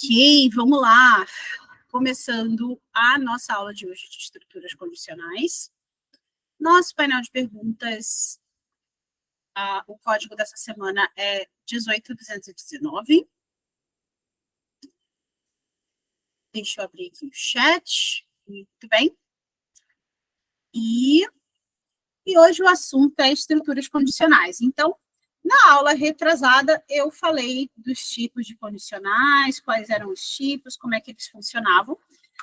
Ok, vamos lá. Começando a nossa aula de hoje de estruturas condicionais. Nosso painel de perguntas, o código dessa semana é 18219. Deixa eu abrir aqui o chat. Muito bem. E hoje o assunto é estruturas condicionais. Então, na aula retrasada, eu falei dos tipos de condicionais, quais eram os tipos, como é que eles funcionavam.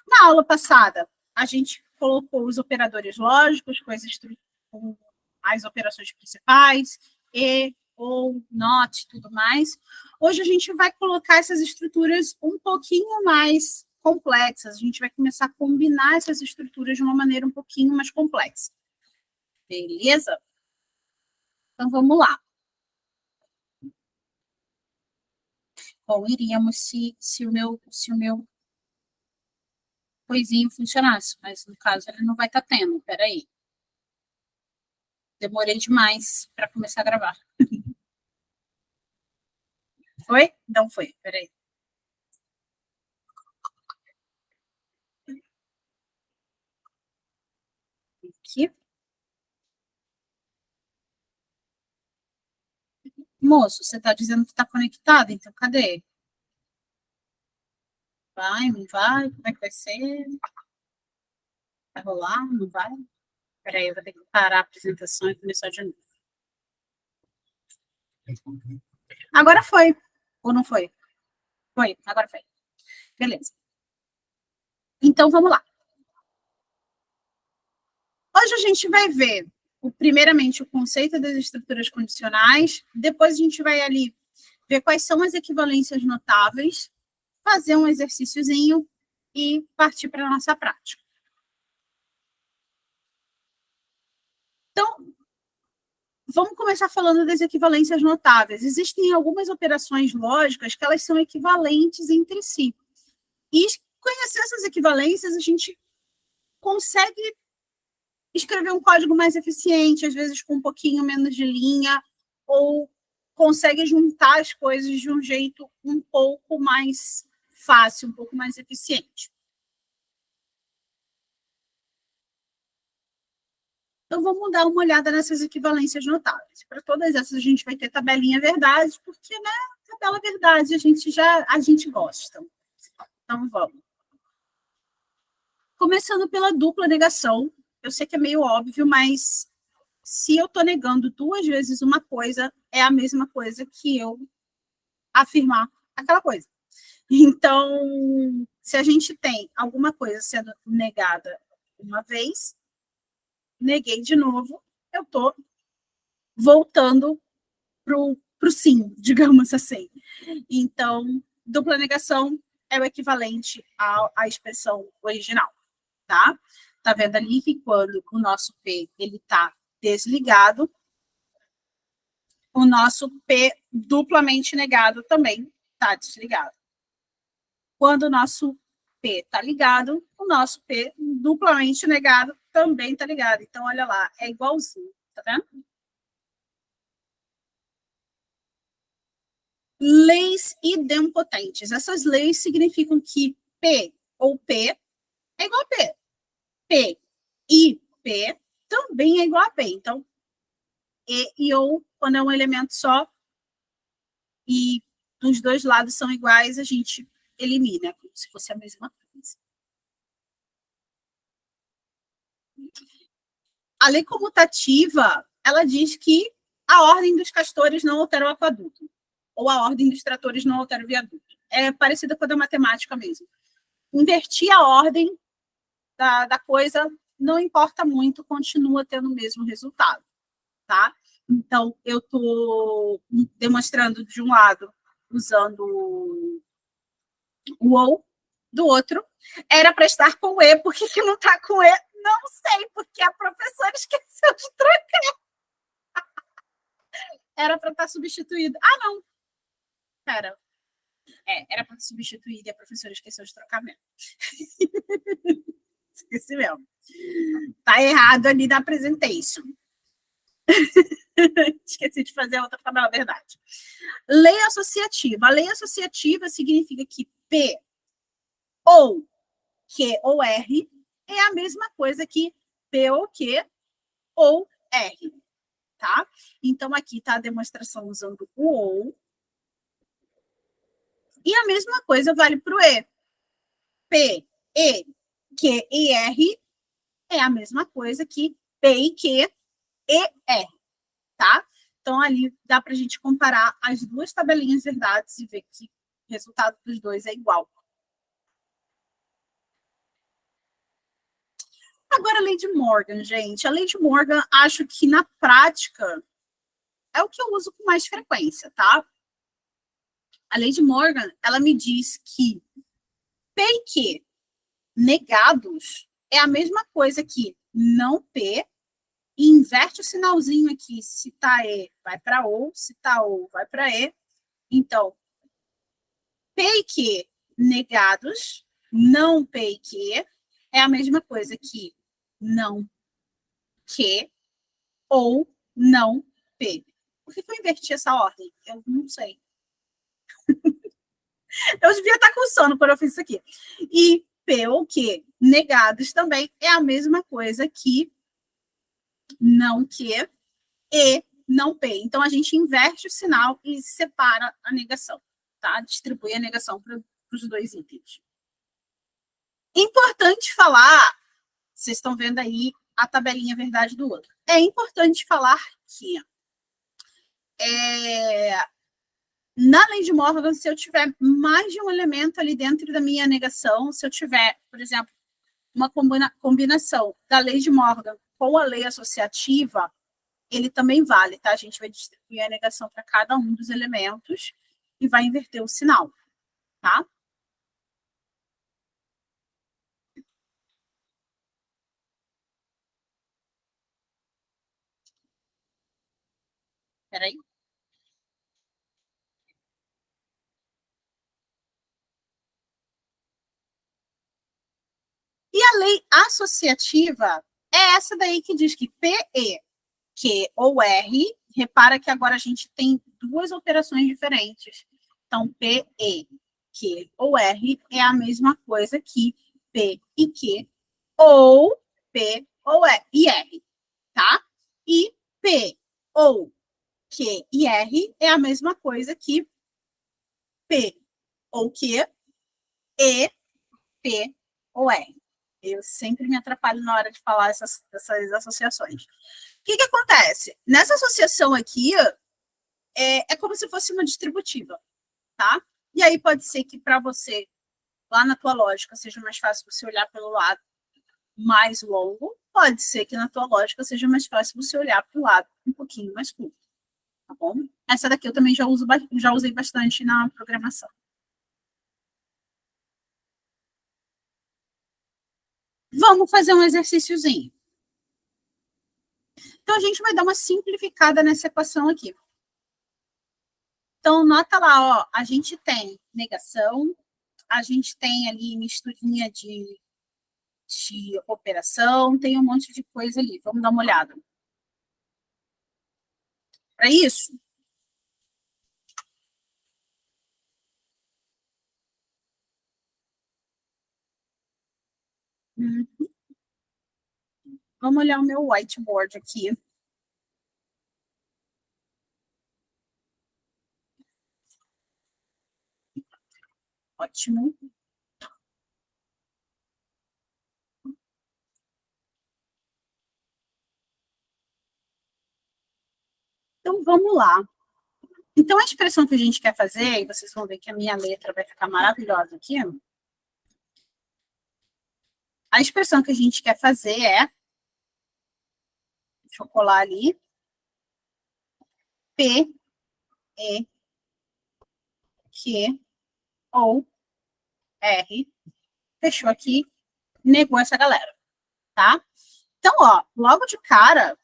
Na aula passada, a gente colocou os operadores lógicos com as operações principais, e, ou, not, tudo mais. Hoje a gente vai colocar essas estruturas um pouquinho mais complexas. A gente vai começar a combinar essas estruturas de uma maneira um pouquinho mais complexa. Beleza? Então, vamos lá. Bom, iríamos se o meu coisinho funcionasse, mas no caso ele não vai estar tendo. Peraí. Demorei demais para começar a gravar. Foi? Não foi, peraí. Aqui. Moço, você está dizendo que está conectado, então cadê? Vai, não vai? Como é que vai ser? Vai rolar? Não vai? Peraí, eu vou ter que parar a apresentação e começar de novo. Agora foi. Ou não foi? Foi, agora foi. Beleza. Então, vamos lá. Hoje a gente vai ver, primeiramente, o conceito das estruturas condicionais, depois a gente vai ali ver quais são as equivalências notáveis, fazer um exercíciozinho e partir para a nossa prática. Então, vamos começar falando das equivalências notáveis. Existem algumas operações lógicas que elas são equivalentes entre si. E conhecer essas equivalências, a gente consegue escrever um código mais eficiente, às vezes com um pouquinho menos de linha, ou consegue juntar as coisas de um jeito um pouco mais fácil, um pouco mais eficiente. Então, vamos dar uma olhada nessas equivalências notáveis. Para todas essas, a gente vai ter tabelinha verdade, porque, né, tabela verdade a gente gosta. Então, vamos. Começando pela dupla negação. Eu sei que é meio óbvio, mas se eu estou negando duas vezes uma coisa, é a mesma coisa que eu afirmar aquela coisa. Então, se a gente tem alguma coisa sendo negada uma vez, neguei de novo, eu estou voltando para o sim, digamos assim. Então, dupla negação é o equivalente à expressão original, tá? Tá vendo ali que quando o nosso P ele está desligado, o nosso P duplamente negado também está desligado. Quando o nosso P está ligado, o nosso P duplamente negado também está ligado. Então, olha lá, é igualzinho, tá vendo? Leis idempotentes. Essas leis significam que P ou P é igual a P. P e P também é igual a P. Então, e ou, quando é um elemento só, e os dois lados são iguais, a gente elimina, como se fosse a mesma coisa. A lei comutativa, ela diz que a ordem dos castores não altera o aquaduto, ou a ordem dos tratores não altera o viaduto. É parecida com a da matemática mesmo. Invertir a ordem da coisa não importa muito, continua tendo o mesmo resultado, tá? Então, eu estou demonstrando de um lado, usando o ou, do outro, era para estar com o e, por que não está com e? Não sei, porque a professora esqueceu de trocar. Era para estar substituído. Ah, não. Pera. Era para estar substituído e a professora esqueceu de trocar mesmo. Esqueci mesmo. Tá errado ali na presentation. Esqueci de fazer a outra tabela, verdade. Lei associativa. A lei associativa significa que P ou Q ou R é a mesma coisa que P ou Q ou R, tá? Então, aqui está a demonstração usando o ou. E a mesma coisa vale para o E. P, E, Q e R é a mesma coisa que P e Q e R, tá? Então, ali dá para a gente comparar as duas tabelinhas verdades e ver que o resultado dos dois é igual. Agora, a lei de Morgan, gente. A lei de Morgan, acho que na prática é o que eu uso com mais frequência, tá? A lei de Morgan, ela me diz que P e Q negados é a mesma coisa que não P, e inverte o sinalzinho aqui. Se tá E, vai para ou, se tá ou, vai para E. Então, P e Q negados, não P e Q, é a mesma coisa que não Q ou não P. Por que eu inverti essa ordem? Eu não sei. Eu devia estar com sono quando eu fiz isso aqui. E P ou Q negados também é a mesma coisa que não Q e não P. Então, a gente inverte o sinal e separa a negação, tá? Distribui a negação para os dois itens. Importante falar, vocês estão vendo aí a tabelinha verdade do outro. É importante falar que na lei de Morgan, se eu tiver mais de um elemento ali dentro da minha negação, se eu tiver, por exemplo, uma combinação da lei de Morgan com a lei associativa, ele também vale, tá? A gente vai distribuir a negação para cada um dos elementos e vai inverter o sinal, tá? Peraí. E a lei associativa é essa daí que diz que PE, Q ou R, repara que agora a gente tem duas operações diferentes. Então, PE, Q ou R é a mesma coisa que P e Q ou P ou R, tá? E P ou Q e R é a mesma coisa que P ou Q e P ou R. Eu sempre me atrapalho na hora de falar dessas associações. O que acontece? Nessa associação aqui, é como se fosse uma distributiva, tá? E aí pode ser que para você, lá na tua lógica, seja mais fácil você olhar pelo lado mais longo, pode ser que na tua lógica seja mais fácil você olhar para o lado um pouquinho mais curto, tá bom? Essa daqui eu também já usei bastante na programação. Vamos fazer um exercíciozinho. Então, a gente vai dar uma simplificada nessa equação aqui. Então, nota lá, ó, a gente tem negação, a gente tem ali misturinha de operação, tem um monte de coisa ali. Vamos dar uma olhada. Para isso, vamos olhar o meu whiteboard aqui. Ótimo. Então, vamos lá. Então, a expressão que a gente quer fazer, e vocês vão ver que a minha letra vai ficar maravilhosa aqui. A expressão que a gente quer fazer é, deixa eu colar ali, P, E, Q ou R. Fechou aqui, negou essa galera, tá? Então, ó, logo de cara,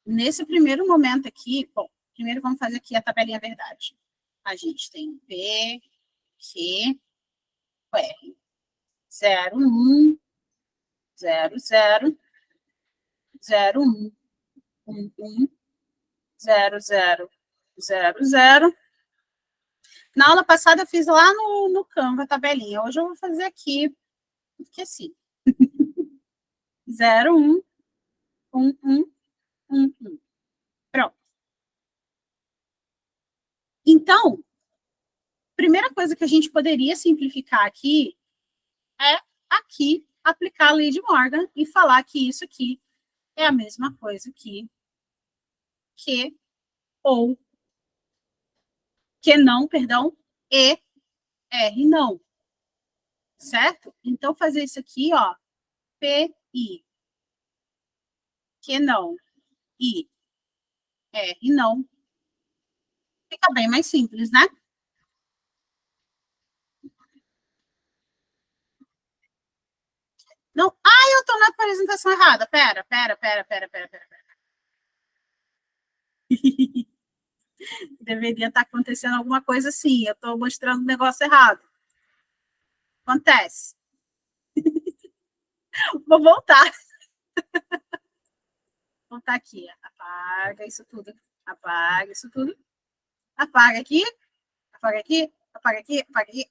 nesse primeiro momento aqui, bom, primeiro vamos fazer aqui a tabelinha verdade. A gente tem P, Q, R. 0, 1, 0, 0, 0, 1, 1, 1, 0, 0, 0, 0. Na aula passada eu fiz lá no Canva a tabelinha. Hoje eu vou fazer aqui, porque assim. 0, 1, 1, 1, 1, 1. Pronto. Então, primeira coisa que a gente poderia simplificar aqui é aqui aplicar a lei de Morgan e falar que isso aqui é a mesma coisa que ou que não, perdão, e R não, certo? Então, fazer isso aqui, ó, PI, que não, I, R não, fica bem mais simples, né? Não, eu tô na apresentação errada. Pera. Deveria estar acontecendo alguma coisa assim. Eu tô mostrando o negócio errado. Acontece. Vou voltar. Vou voltar aqui. Apaga isso tudo. Apaga isso tudo. Apaga aqui. Apaga aqui. Apaga aqui. Apaga aqui.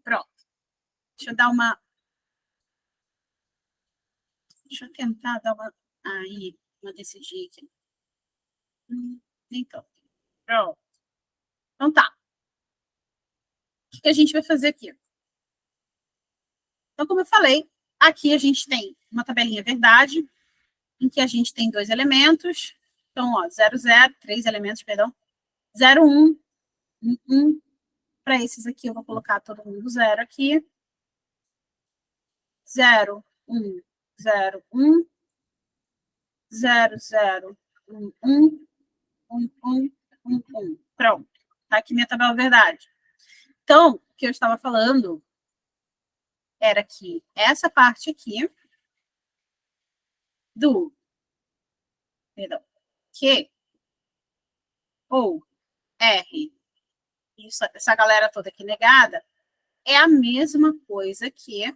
Pronto. Deixa eu dar uma. Deixa eu tentar dar uma. Aí, uma decidinha aqui. Então. Pronto. Então tá. O que a gente vai fazer aqui? Então, como eu falei, aqui a gente tem uma tabelinha verdade, em que a gente tem dois elementos. Então, ó, 0, 0, três elementos, perdão. 0, 1, 1, 1. Para esses aqui, eu vou colocar todo mundo 0 aqui. 0, 1, 0, 1. 0, 0, 1, 1. 1, 1, 1, 1. Pronto. Tá aqui minha tabela verdade. Então, o que eu estava falando era que essa parte aqui do, perdão, que ou R, isso, essa galera toda aqui negada, é a mesma coisa que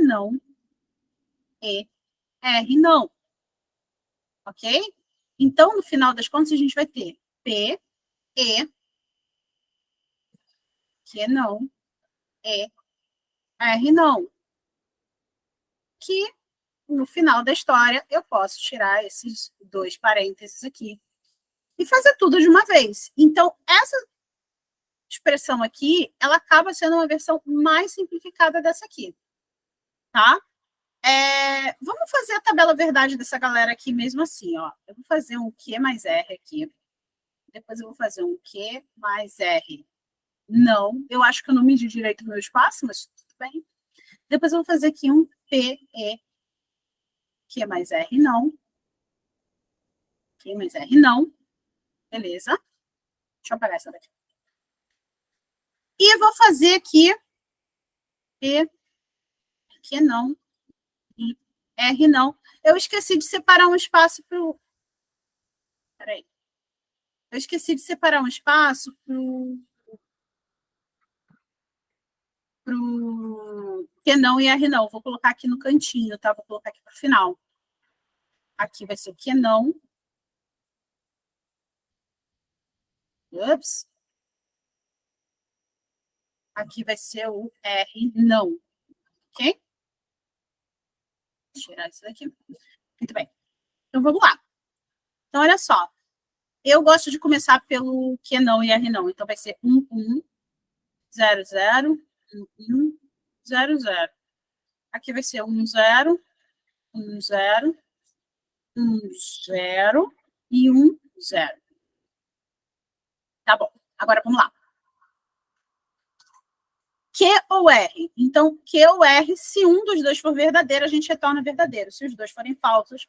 não e R não. Ok? Então, no final das contas, a gente vai ter P, E, que não, E, R não. Que, no final da história, eu posso tirar esses dois parênteses aqui e fazer tudo de uma vez. Então, essa expressão aqui, ela acaba sendo uma versão mais simplificada dessa aqui, tá? Vamos fazer a tabela verdade dessa galera aqui mesmo assim, ó. Eu vou fazer um Q mais R aqui. Depois eu vou fazer um Q mais R. Não, eu acho que eu não medi direito o meu espaço, mas tudo bem. Depois eu vou fazer aqui um P, E, Q mais R, não. Q mais R, não. Beleza. Deixa eu apagar essa daqui. E vou fazer aqui P, Q não, e R não. Eu esqueci de separar um espaço para o... Peraí. Eu esqueci de separar um espaço pro Q não e R não. Vou colocar aqui no cantinho, tá? Vou colocar aqui para o final. Aqui vai ser o Q não. Ups. Aqui vai ser o R não. Ok? Vou tirar isso daqui. Muito bem. Então, vamos lá. Então, olha só. Eu gosto de começar pelo Q não e R não. Então, vai ser 1, 1, 0, 0, 1, 1, 0, 0. Aqui vai ser 1, 0, 1, 0, 1, 0 e 1, 0. Tá bom. Agora, vamos lá. Q ou R? Então, Q ou R, se um dos dois for verdadeiro, a gente retorna verdadeiro. Se os dois forem falsos,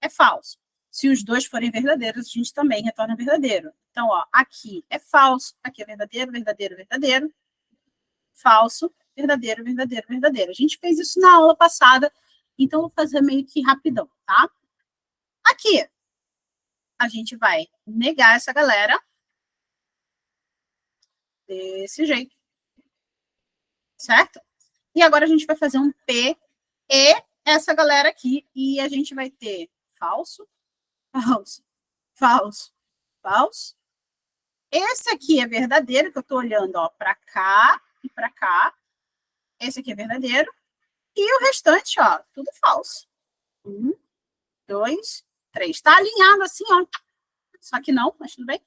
é falso. Se os dois forem verdadeiros, a gente também retorna verdadeiro. Então, ó, aqui é falso, aqui é verdadeiro, verdadeiro, verdadeiro. Falso, verdadeiro, verdadeiro, verdadeiro. A gente fez isso na aula passada, então vou fazer meio que rapidão, tá? Aqui, a gente vai negar essa galera desse jeito, certo? E agora a gente vai fazer um P e essa galera aqui, e a gente vai ter falso, falso, falso, falso, Esse aqui é verdadeiro, que eu estou olhando para cá e para cá. Esse aqui é verdadeiro. E o restante, ó, tudo falso. 1, 2, 3. Está alinhado assim, ó. Só que não, mas tudo bem.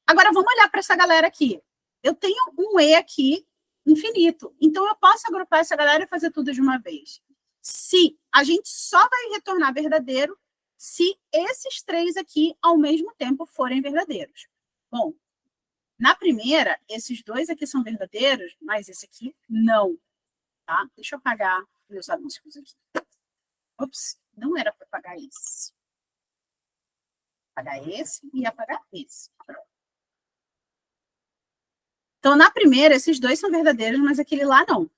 Agora, vamos olhar para essa galera aqui. Eu tenho um E aqui infinito. Então, eu posso agrupar essa galera e fazer tudo de uma vez. Se a gente só vai retornar verdadeiro se esses 3 aqui, ao mesmo tempo, forem verdadeiros. Bom, na primeira, esses 2 aqui são verdadeiros, mas esse aqui não. Tá? Deixa eu apagar meus anúncios aqui. Ops, não era para apagar esse. Apagar esse e apagar esse. Pronto. Então, na primeira, esses 2 são verdadeiros, mas aquele lá não.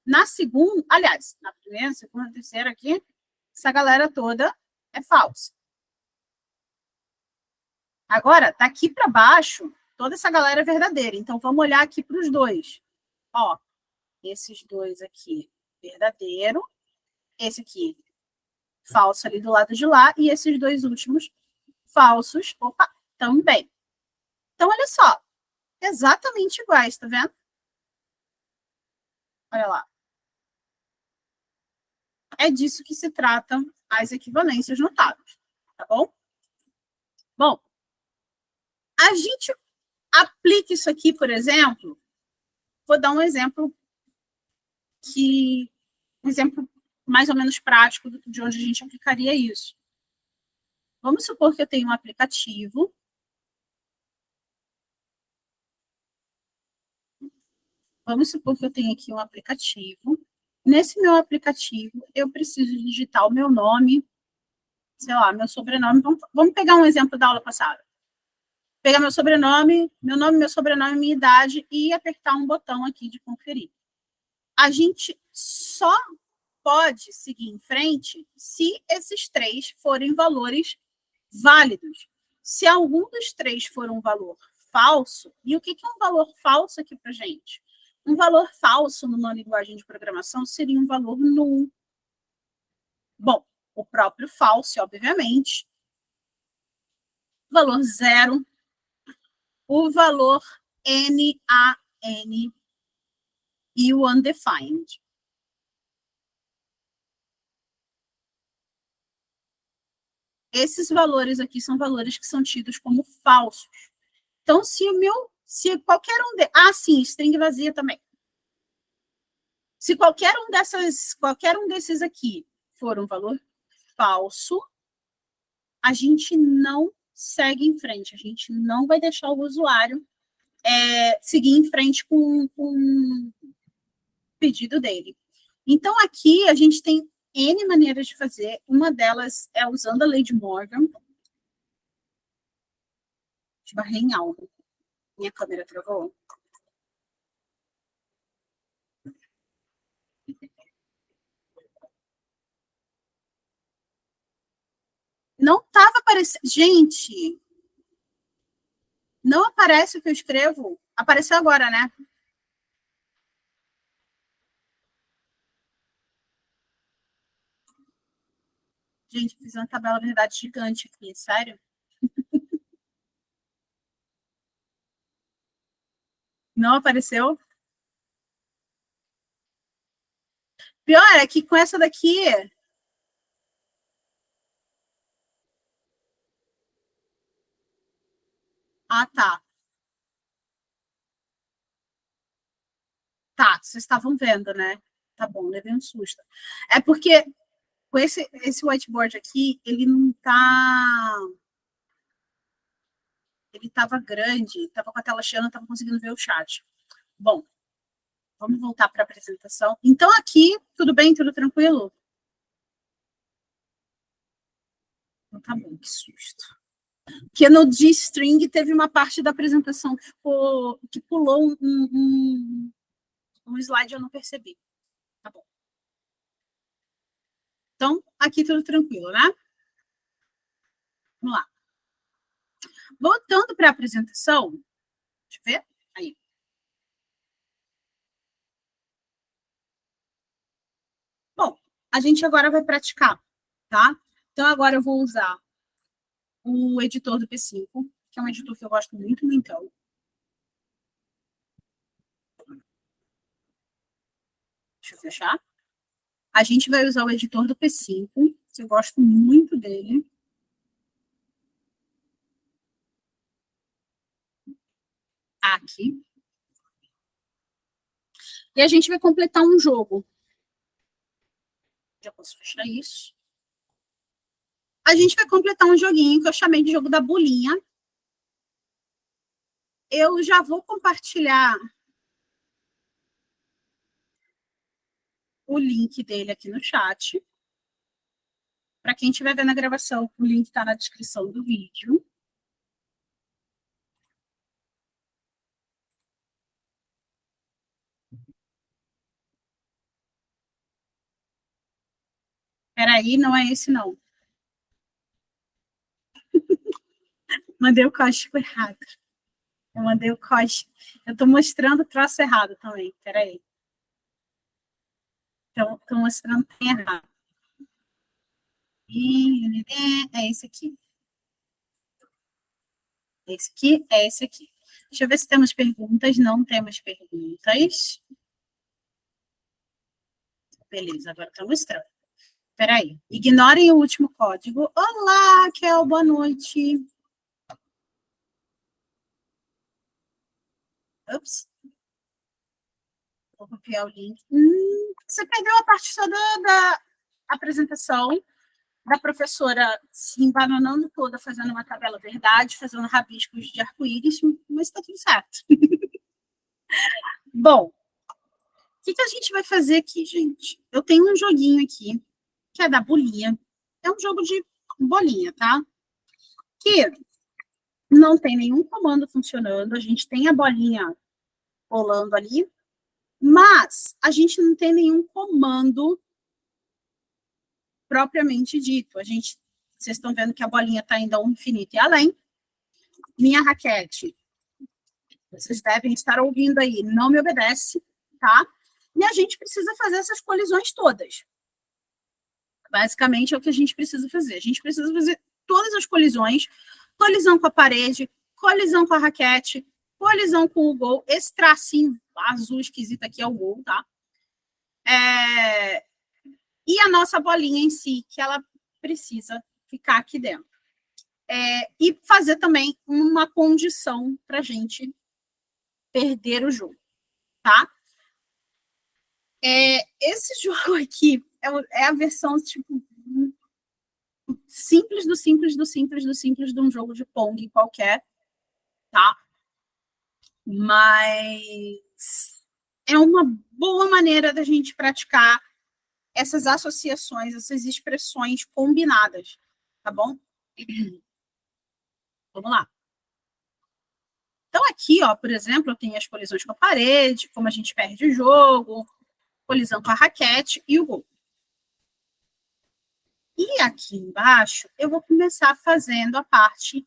Na segunda, aliás, na primeira, segunda, terceira aqui, essa galera toda é falsa. Agora, daqui para baixo, toda essa galera é verdadeira. Então, vamos olhar aqui para os 2. Ó, esses 2 aqui, verdadeiro. Esse aqui, falso ali do lado de lá. E esses 2 últimos, falsos, opa, também. Então, olha só. Exatamente iguais, tá vendo? Olha lá. É disso que se tratam as equivalências notáveis, tá bom? Bom, a gente aplica isso aqui, por exemplo, vou dar um exemplo mais ou menos prático de onde a gente aplicaria isso. Vamos supor que eu tenho um aplicativo. Vamos supor que eu tenho aqui um aplicativo. Nesse meu aplicativo, eu preciso digitar o meu nome, sei lá, meu sobrenome. Vamos pegar um exemplo da aula passada. Pegar meu sobrenome, meu sobrenome, minha idade e apertar um botão aqui de conferir. A gente só pode seguir em frente se esses 3 forem valores válidos. Se algum dos 3 for um valor falso, e o que é um valor falso aqui para a gente? Um valor falso numa linguagem de programação seria um valor null. Bom, o próprio false, obviamente. Valor 0. O valor NaN e o undefined. Esses valores aqui são valores que são tidos como falsos. Então, se qualquer um sim, string vazia também. Se qualquer um desses aqui for um valor falso, a gente não segue em frente, a gente não vai deixar o usuário seguir em frente com o pedido dele. Então, aqui a gente tem N maneiras de fazer, uma delas é usando a lei de Morgan. Esbarrei em algo. Minha câmera travou. Não estava aparecendo. Gente, não aparece o que eu escrevo. Apareceu agora, né? Gente, fiz uma tabela verdade gigante aqui, sério? Não apareceu? Pior é que com essa daqui. Ah, tá. Tá, vocês estavam vendo, né? Tá bom, levei um susto. É porque com esse whiteboard aqui, ele não tá. Ele estava grande, estava com a tela cheia, não estava conseguindo ver o chat. Bom, vamos voltar para a apresentação. Então, aqui, tudo bem? Tudo tranquilo? Então, tá bom, que susto. Porque no G-String teve uma parte da apresentação que pulou um slide, eu não percebi. Tá bom. Então, aqui tudo tranquilo, né? Vamos lá. Voltando para a apresentação, deixa eu ver. Aí. Bom, a gente agora vai praticar, tá? Então, agora eu vou usar o editor do P5, que é um editor que eu gosto muito, então. Deixa eu fechar. A gente vai usar o editor do P5, que eu gosto muito dele. Aqui. E a gente vai completar um jogo. Já posso fechar isso. A gente vai completar um joguinho que eu chamei de jogo da bolinha. Eu já vou compartilhar o link dele aqui no chat. Para quem estiver vendo a gravação, o link está na descrição do vídeo. Peraí, não é esse não. Mandei o código errado. Eu mandei o código. Eu estou mostrando o troço errado também. Peraí. Então, estou mostrando o que tem errado. É esse aqui. Esse aqui é esse aqui. Deixa eu ver se temos perguntas. Não temos perguntas. Beleza, agora estou mostrando. Peraí. Ignorem o último código. Olá, Kel, boa noite. Ups. Vou copiar o link. Você perdeu a parte toda da apresentação da professora se embananando toda, fazendo uma tabela verdade, fazendo rabiscos de arco-íris, mas está tudo certo. Bom, o que a gente vai fazer aqui, gente? Eu tenho um joguinho aqui, que é da bolinha. É um jogo de bolinha, tá? Que não tem nenhum comando funcionando, a gente tem a bolinha rolando ali, mas a gente não tem nenhum comando propriamente dito. Vocês estão vendo que a bolinha está indo ao infinito e além. Minha raquete, vocês devem estar ouvindo aí, não me obedece, tá? E a gente precisa fazer essas colisões todas. Basicamente é o que a gente precisa fazer. A gente precisa fazer todas as colisões, colisão com a parede, colisão com a raquete, colisão com o gol. Esse tracinho azul esquisito aqui é o gol, tá? E a nossa bolinha em si, que ela precisa ficar aqui dentro. E fazer também uma condição para a gente perder o jogo, tá? Esse jogo aqui é a versão, tipo, simples do simples do simples do simples de um jogo de Pong qualquer, tá? Mas é uma boa maneira da gente praticar essas associações, essas expressões combinadas, tá bom? Vamos lá. Então, aqui, ó, por exemplo, eu tenho as colisões com a parede, como a gente perde o jogo, colisão com a raquete e o gol. E aqui embaixo, eu vou começar fazendo a parte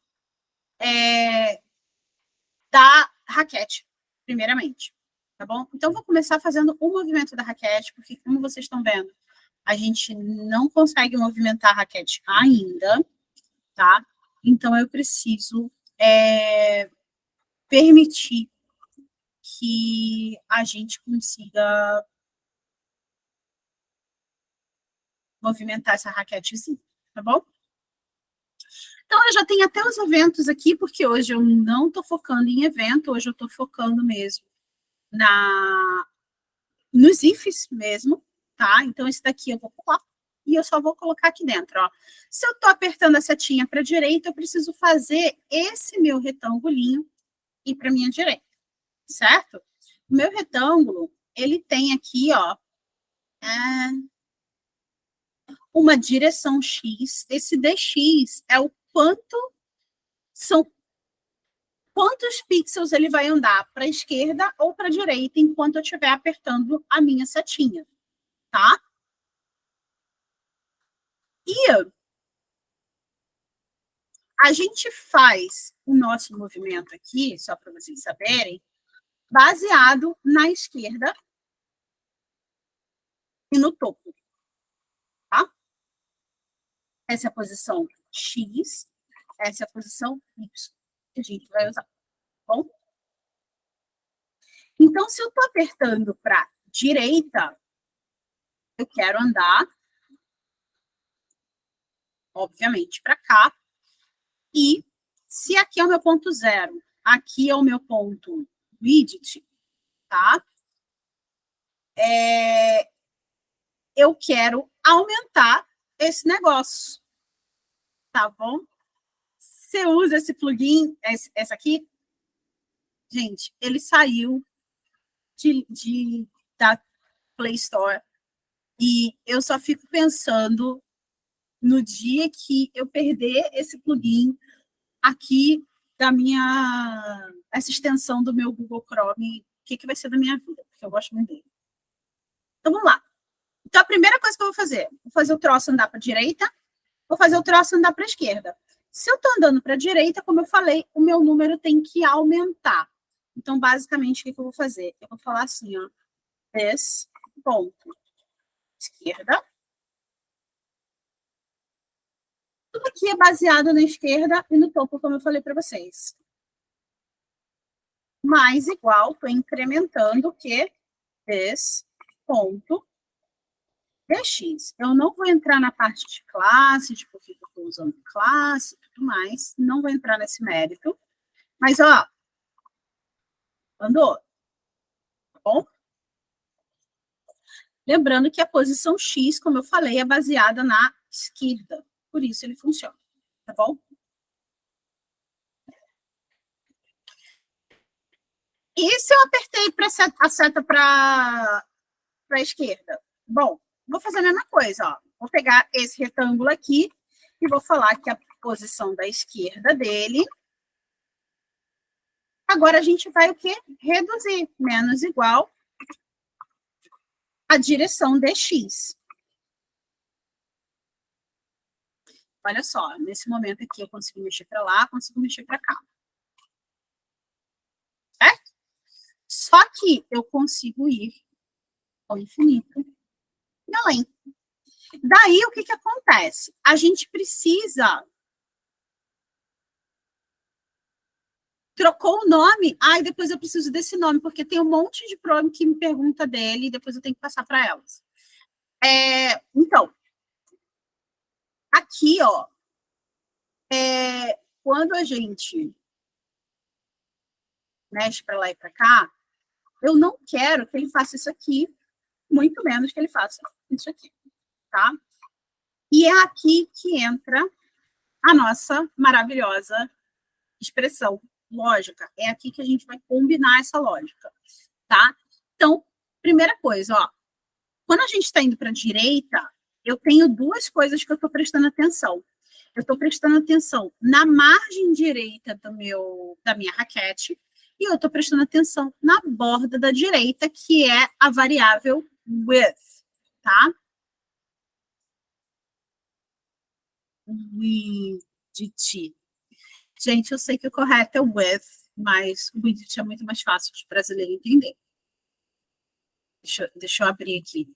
da raquete, primeiramente, tá bom? Então, vou começar fazendo o movimento da raquete, porque, como vocês estão vendo, a gente não consegue movimentar a raquete ainda, tá? Então, eu preciso permitir que a gente consiga movimentar essa raquetezinha, tá bom? Então, eu já tenho até os eventos aqui, porque hoje eu não estou focando em evento, hoje eu estou focando mesmo nos ifs mesmo, tá? Então, esse daqui eu vou pular e eu só vou colocar aqui dentro, ó. Se eu estou apertando a setinha para a direita, eu preciso fazer esse meu retângulinho ir para a minha direita, certo? O meu retângulo, ele tem aqui, ó, uma direção X. Esse dx é o quantos pixels ele vai andar para a esquerda ou para a direita enquanto eu estiver apertando a minha setinha, tá? E a gente faz o nosso movimento aqui, só para vocês saberem, baseado na esquerda e no topo, tá? Essa é a posição X, essa é a posição Y que a gente vai usar, tá bom? Então, se eu estou apertando para direita, eu quero andar, obviamente, para cá. E se aqui é o meu ponto zero, aqui é o meu ponto widget, tá? Eu quero aumentar esse negócio, tá bom? Você usa esse plugin, essa aqui, gente, ele saiu da Play Store e eu só fico pensando no dia que eu perder esse plugin aqui essa extensão do meu Google Chrome, o que vai ser da minha vida, porque eu gosto muito dele. Então, vamos lá. Então, a primeira coisa que eu vou fazer o troço andar para a direita, vou fazer o troço andar para a esquerda. Se eu estou andando para a direita, como eu falei, o meu número tem que aumentar. Então, basicamente, o que eu vou fazer? Eu vou falar assim, ó, esse ponto esquerda. Tudo aqui é baseado na esquerda e no topo, como eu falei para vocês. Mais igual, estou incrementando o que? Esse ponto dx. Eu não vou entrar na parte de classe, de por que eu estou usando classe e tudo mais. Não vou entrar nesse mérito. Mas, ó, andou. Tá bom? Lembrando que a posição X, como eu falei, é baseada na esquerda. Por isso ele funciona. Tá bom? E se eu apertei a seta para a esquerda? Bom, vou fazer a mesma coisa. Ó. Vou pegar esse retângulo aqui e vou falar que a posição da esquerda dele. Agora a gente vai o quê? Reduzir. Menos igual a direção dx. Olha só, nesse momento aqui eu consigo mexer para lá, consigo mexer para cá. Certo? Só que eu consigo ir ao infinito e além. Daí, o que acontece? A gente precisa... Trocou o nome, depois eu preciso desse nome, porque tem um monte de prova que me pergunta dele e depois eu tenho que passar para elas. Então, aqui, ó, quando a gente mexe para lá e para cá, eu não quero que ele faça isso aqui, muito menos que ele faça isso aqui, tá? E é aqui que entra a nossa maravilhosa expressão lógica. É aqui que a gente vai combinar essa lógica, tá? Então, primeira coisa, ó, quando a gente está indo para a direita, eu tenho duas coisas que eu estou prestando atenção. Eu estou prestando atenção na margem direita da minha raquete e eu estou prestando atenção na borda da direita, que é a variável width, tá? Width. Gente, eu sei que o correto é width, mas o width é muito mais fácil de brasileiro entender. Deixa eu abrir aqui.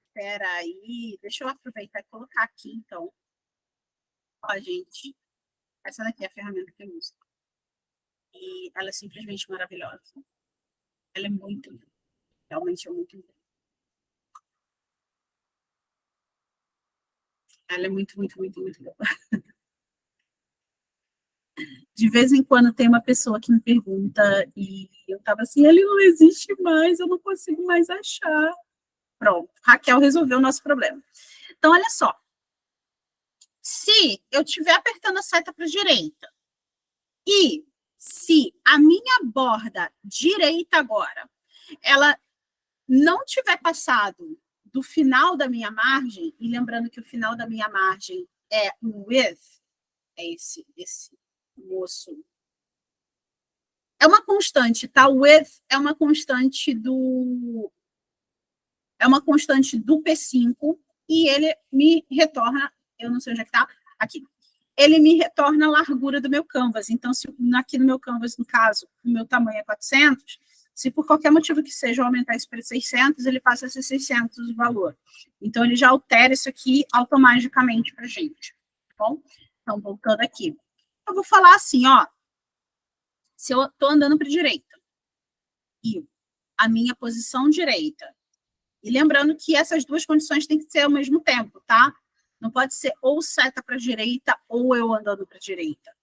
Espera aí, deixa eu aproveitar e colocar aqui, então. Ó, gente, essa daqui é a ferramenta que eu uso. E ela é simplesmente maravilhosa. Ela é muito, realmente é muito. Ela é muito, muito, muito, muito boa. De vez em quando tem uma pessoa que me pergunta e eu tava assim, ele não existe mais, eu não consigo mais achar. Pronto, Raquel resolveu o nosso problema. Então, olha só. Se eu estiver apertando a seta para a direita e se a minha borda direita agora, ela não tiver passado do final da minha margem, e lembrando que o final da minha margem é o width, é esse moço. É uma constante, tá? O width é uma constante do P5 e ele me retorna, eu não sei onde é que tá, aqui. Ele me retorna a largura do meu canvas. Então, se aqui no meu canvas, no caso, o meu tamanho é 400, se por qualquer motivo que seja eu aumentar isso para 600, ele passa a ser 600 o valor. Então, ele já altera isso aqui automaticamente para a gente. Tá bom? Então, voltando aqui. Eu vou falar assim, ó. Se eu estou andando para a direita e a minha posição direita, e lembrando que essas duas condições têm que ser ao mesmo tempo, tá? Não pode ser ou seta para a direita ou eu andando para a direita.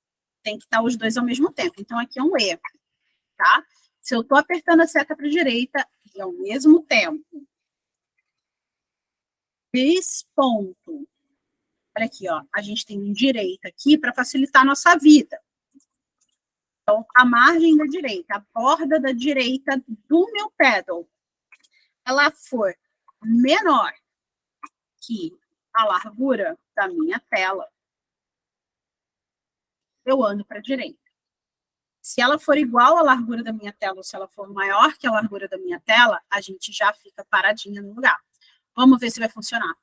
Tem que estar os dois ao mesmo tempo. Então, aqui é um erro, tá? Se eu estou apertando a seta para a direita e ao mesmo tempo, esse ponto, olha aqui, ó, a gente tem um direita aqui para facilitar a nossa vida. Então, a margem da direita, a borda da direita do meu pedal, ela for menor que a largura da minha tela, eu ando para a direita. Se ela for igual à largura da minha tela, ou se ela for maior que a largura da minha tela, a gente já fica paradinha no lugar. Vamos ver se vai funcionar.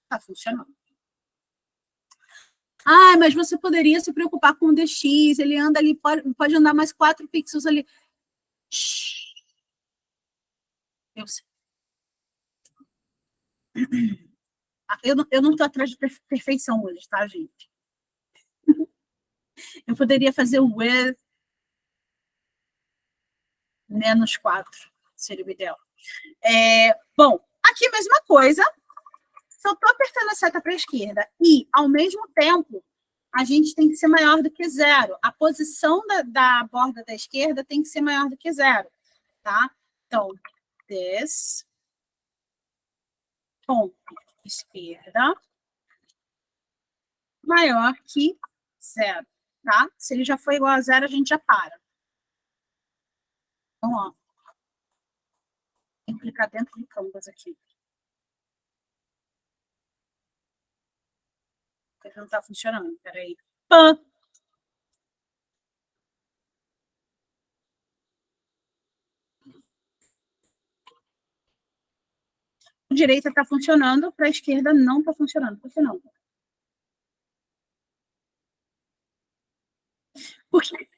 Tá funcionando. Ah, mas você poderia se preocupar com o DX, ele anda ali, pode andar mais 4 pixels ali. Shhh. Eu sei. Eu não estou atrás de perfeição hoje, tá, gente? Eu poderia fazer o with menos 4, seria o ideal. Bom, aqui a mesma coisa. Se eu estou apertando a seta para a esquerda e, ao mesmo tempo, a gente tem que ser maior do que 0. A posição da borda da esquerda tem que ser maior do que 0, tá? Então, this ponto esquerda maior que 0, tá? Se ele já for igual a 0, a gente já para. Então, ó, tem que clicar dentro do Canvas aqui. Porque não está funcionando, peraí. Ah. A direita está funcionando, para a esquerda não está funcionando. Por que não? Por quê?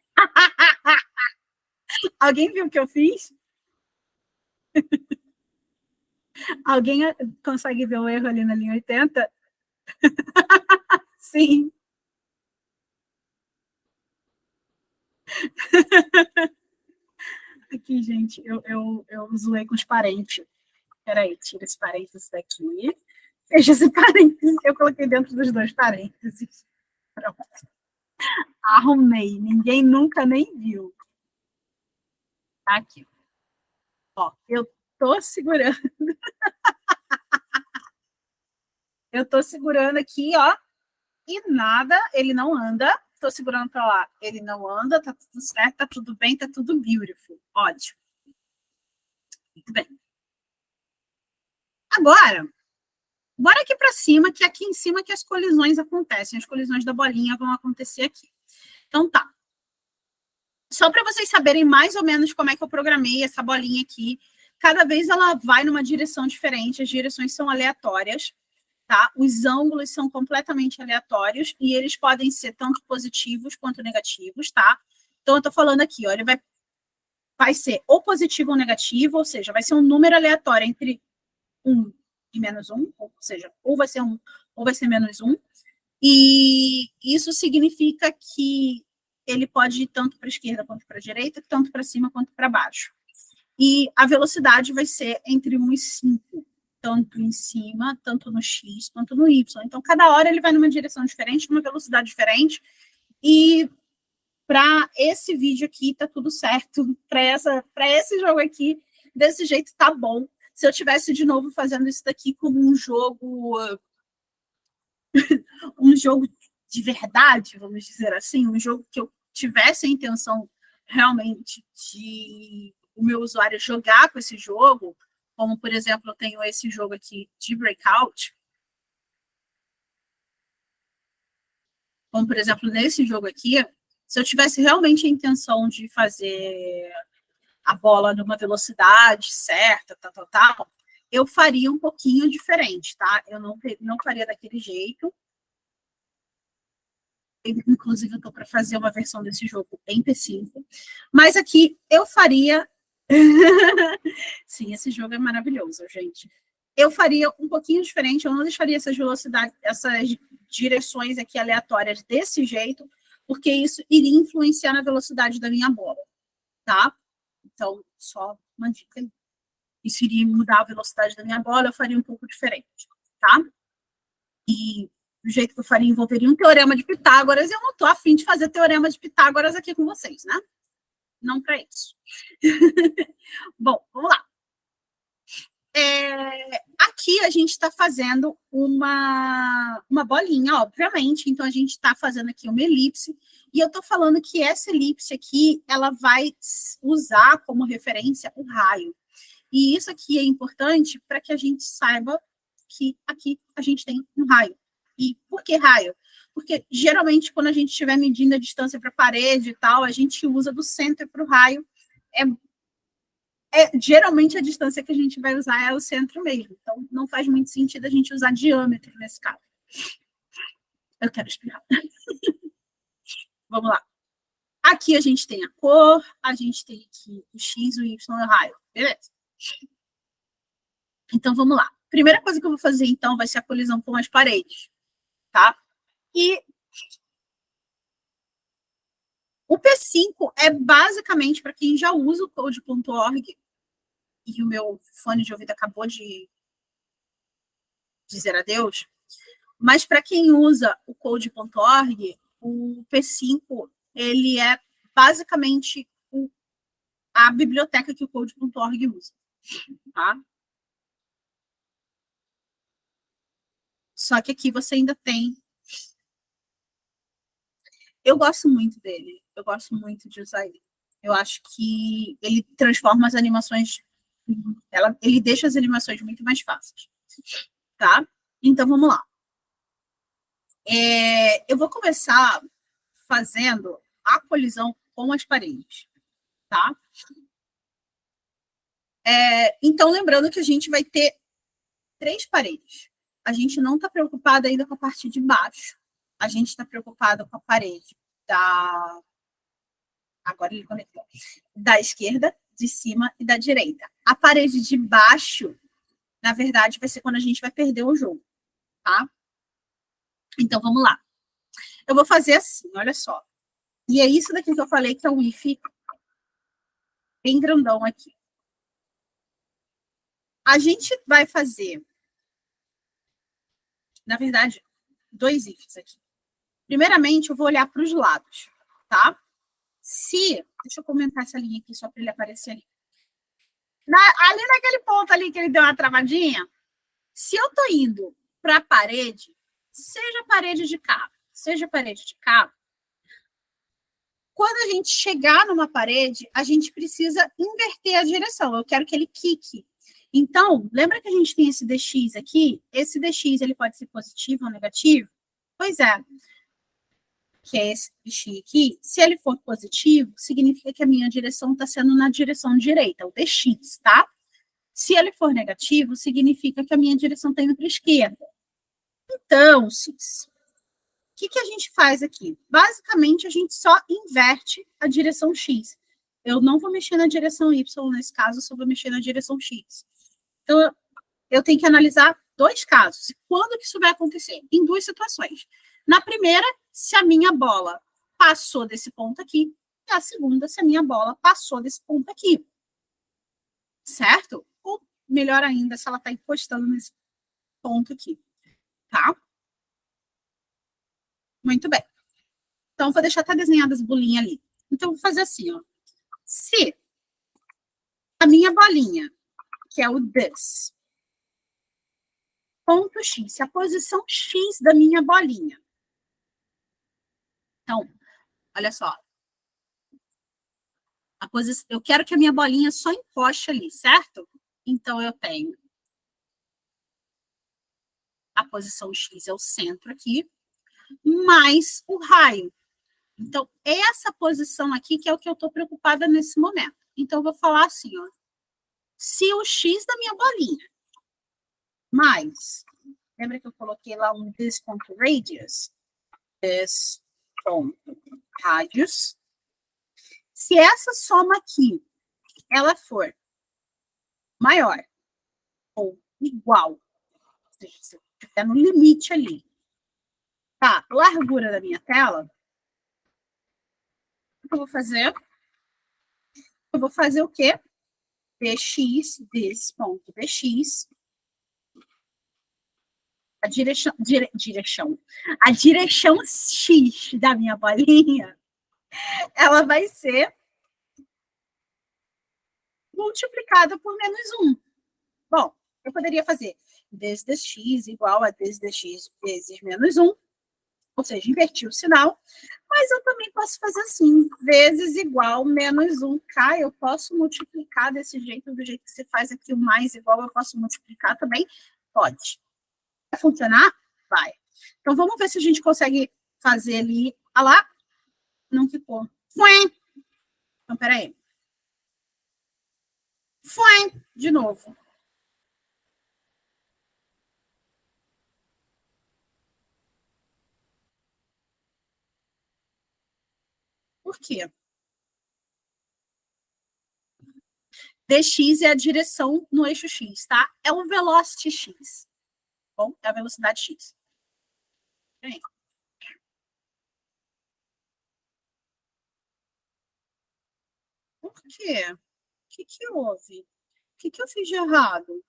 Alguém viu o que eu fiz? Alguém consegue ver o erro ali na linha 80? Sim. Aqui, gente, eu zoei com os parentes. Peraí, tira esse parênteses daqui. Fecha esse parênteses. Eu coloquei dentro dos 2 parênteses. Pronto. Arrumei. Ninguém nunca nem viu. Aqui. Ó, eu tô segurando. Eu tô segurando aqui, ó. E nada, ele não anda. Tô segurando para lá, ele não anda, tá tudo certo, tá tudo bem, tá tudo beautiful. Ótimo. Muito bem. Agora, bora aqui para cima, que aqui em cima que as colisões acontecem. As colisões da bolinha vão acontecer aqui. Então, tá. Só para vocês saberem mais ou menos como é que eu programei essa bolinha aqui. Cada vez ela vai numa direção diferente, as direções são aleatórias, tá? Os ângulos são completamente aleatórios e eles podem ser tanto positivos quanto negativos, tá? Então, eu tô falando aqui, ó, ele vai ser ou positivo ou negativo, ou seja, vai ser um número aleatório entre 1 e menos 1, ou seja, ou vai ser 1 ou vai ser menos 1. E isso significa que ele pode ir tanto para a esquerda quanto para a direita, tanto para cima quanto para baixo. E a velocidade vai ser entre 1 e 5, tanto em cima, tanto no X, quanto no Y. Então, cada hora ele vai numa direção diferente, numa velocidade diferente, e para esse vídeo aqui tá tudo certo, para esse jogo aqui, desse jeito tá bom. Se eu tivesse de novo fazendo isso daqui como um jogo de verdade, vamos dizer assim, um jogo que eu tivesse a intenção realmente de o meu usuário jogar com esse jogo, como, por exemplo, eu tenho esse jogo aqui de Breakout, como, por exemplo, nesse jogo aqui, se eu tivesse realmente a intenção de fazer a bola numa velocidade certa, tal, eu faria um pouquinho diferente, tá? Eu não faria daquele jeito. Inclusive, eu estou para fazer uma versão desse jogo em P5. Mas aqui eu faria. Sim, esse jogo é maravilhoso, gente. Eu faria um pouquinho diferente, eu não deixaria essas velocidades, essas direções aqui aleatórias desse jeito, porque isso iria influenciar na velocidade da minha bola, tá? Então, só uma dica aí. Isso iria mudar a velocidade da minha bola, eu faria um pouco diferente, tá? E do jeito que eu faria, envolveria um teorema de Pitágoras, e eu não estou afim de fazer teorema de Pitágoras aqui com vocês, né? Não para isso. Bom, vamos lá. Aqui a gente está fazendo uma bolinha, obviamente, então a gente está fazendo aqui uma elipse, e eu estou falando que essa elipse aqui, ela vai usar como referência o raio. E isso aqui é importante para que a gente saiba que aqui a gente tem um raio. E por que raio? Porque geralmente quando a gente estiver medindo a distância para a parede e tal, a gente usa do centro para o raio. Geralmente a distância que a gente vai usar é o centro mesmo. Então não faz muito sentido a gente usar diâmetro nesse caso. Eu quero explicar. Vamos lá. Aqui a gente tem a cor, a gente tem aqui o X, o Y e o raio. Beleza? Então, vamos lá. Primeira coisa que eu vou fazer, então, vai ser a colisão com as paredes, tá? E o P5 é basicamente para quem já usa o code.org, e o meu fone de ouvido acabou de dizer adeus, mas para quem usa o code.org, o P5, ele é basicamente a biblioteca que o code.org usa, tá? Só que aqui você ainda tem... Eu gosto muito dele. Eu gosto muito de usar ele. Eu acho que ele transforma as animações... Ele deixa as animações muito mais fáceis. Tá? Então, vamos lá. Eu vou começar fazendo a colisão com as paredes. Tá? Então, lembrando que a gente vai ter 3 paredes. A gente não está preocupado ainda com a parte de baixo. A gente está preocupado com a parede da... Agora ele conectou. Da esquerda, de cima e da direita. A parede de baixo, na verdade, vai ser quando a gente vai perder o jogo, tá? Então, vamos lá. Eu vou fazer assim, olha só. E é isso daqui que eu falei que é o if bem grandão aqui. A gente vai fazer, na verdade, 2 ifs aqui. Primeiramente, eu vou olhar para os lados, tá? Deixa eu comentar essa linha aqui, só para ele aparecer ali. Ali naquele ponto ali que ele deu uma travadinha, se eu estou indo para a parede, seja parede de cá, quando a gente chegar numa parede, a gente precisa inverter a direção. Eu quero que ele quique. Então, lembra que a gente tem esse dx aqui? Esse dx ele pode ser positivo ou negativo? Pois é. Que é esse dx aqui. Se ele for positivo, significa que a minha direção está sendo na direção direita, o dx, tá? Se ele for negativo, significa que a minha direção está indo para a esquerda. Então, Cis, o que a gente faz aqui? Basicamente, a gente só inverte a direção X. Eu não vou mexer na direção Y nesse caso, só vou mexer na direção X. Então, eu tenho que analisar 2 casos. Quando que isso vai acontecer? Em 2 situações. Na primeira, se a minha bola passou desse ponto aqui. E a segunda, se a minha bola passou desse ponto aqui. Certo? Ou, melhor ainda, se ela está encostando nesse ponto aqui. Tá? Muito bem. Então, vou deixar até desenhadas as bolinhas ali. Então, vou fazer assim, ó. Se a minha bolinha, que é o this, ponto X, se a posição X da minha bolinha. Então, olha só. Eu quero que a minha bolinha só encoste ali, certo? Então, eu tenho a posição X, é o centro aqui, mais o raio. Então, essa posição aqui que é o que eu estou preocupada nesse momento. Então, eu vou falar assim, ó. Se o X da minha bolinha mais, lembra que eu coloquei lá um this.radius? This.radius. Se essa soma aqui, ela for maior ou igual, ou seja, se eu estiver no limite ali, tá? A largura da minha tela, que eu vou fazer? Eu vou fazer o quê? Dx desse ponto dx, a direção, a direção x da minha bolinha, ela vai ser multiplicada por menos 1. Bom, eu poderia fazer desde x igual a desde x vezes menos 1, ou seja, invertir o sinal, mas eu também posso fazer assim, vezes igual menos 1k, eu posso multiplicar desse jeito, do jeito que você faz aqui, o mais igual, eu posso multiplicar também? Pode. Vai funcionar? Vai. Então, vamos ver se a gente consegue fazer ali. Ah lá, não ficou. Foi. Então, peraí. Foi. De novo. Por quê? dx é a direção no eixo x, tá? É o velocity x. Bom, é a velocidade x. Peraí. Por quê? O que houve? O que eu fiz de errado?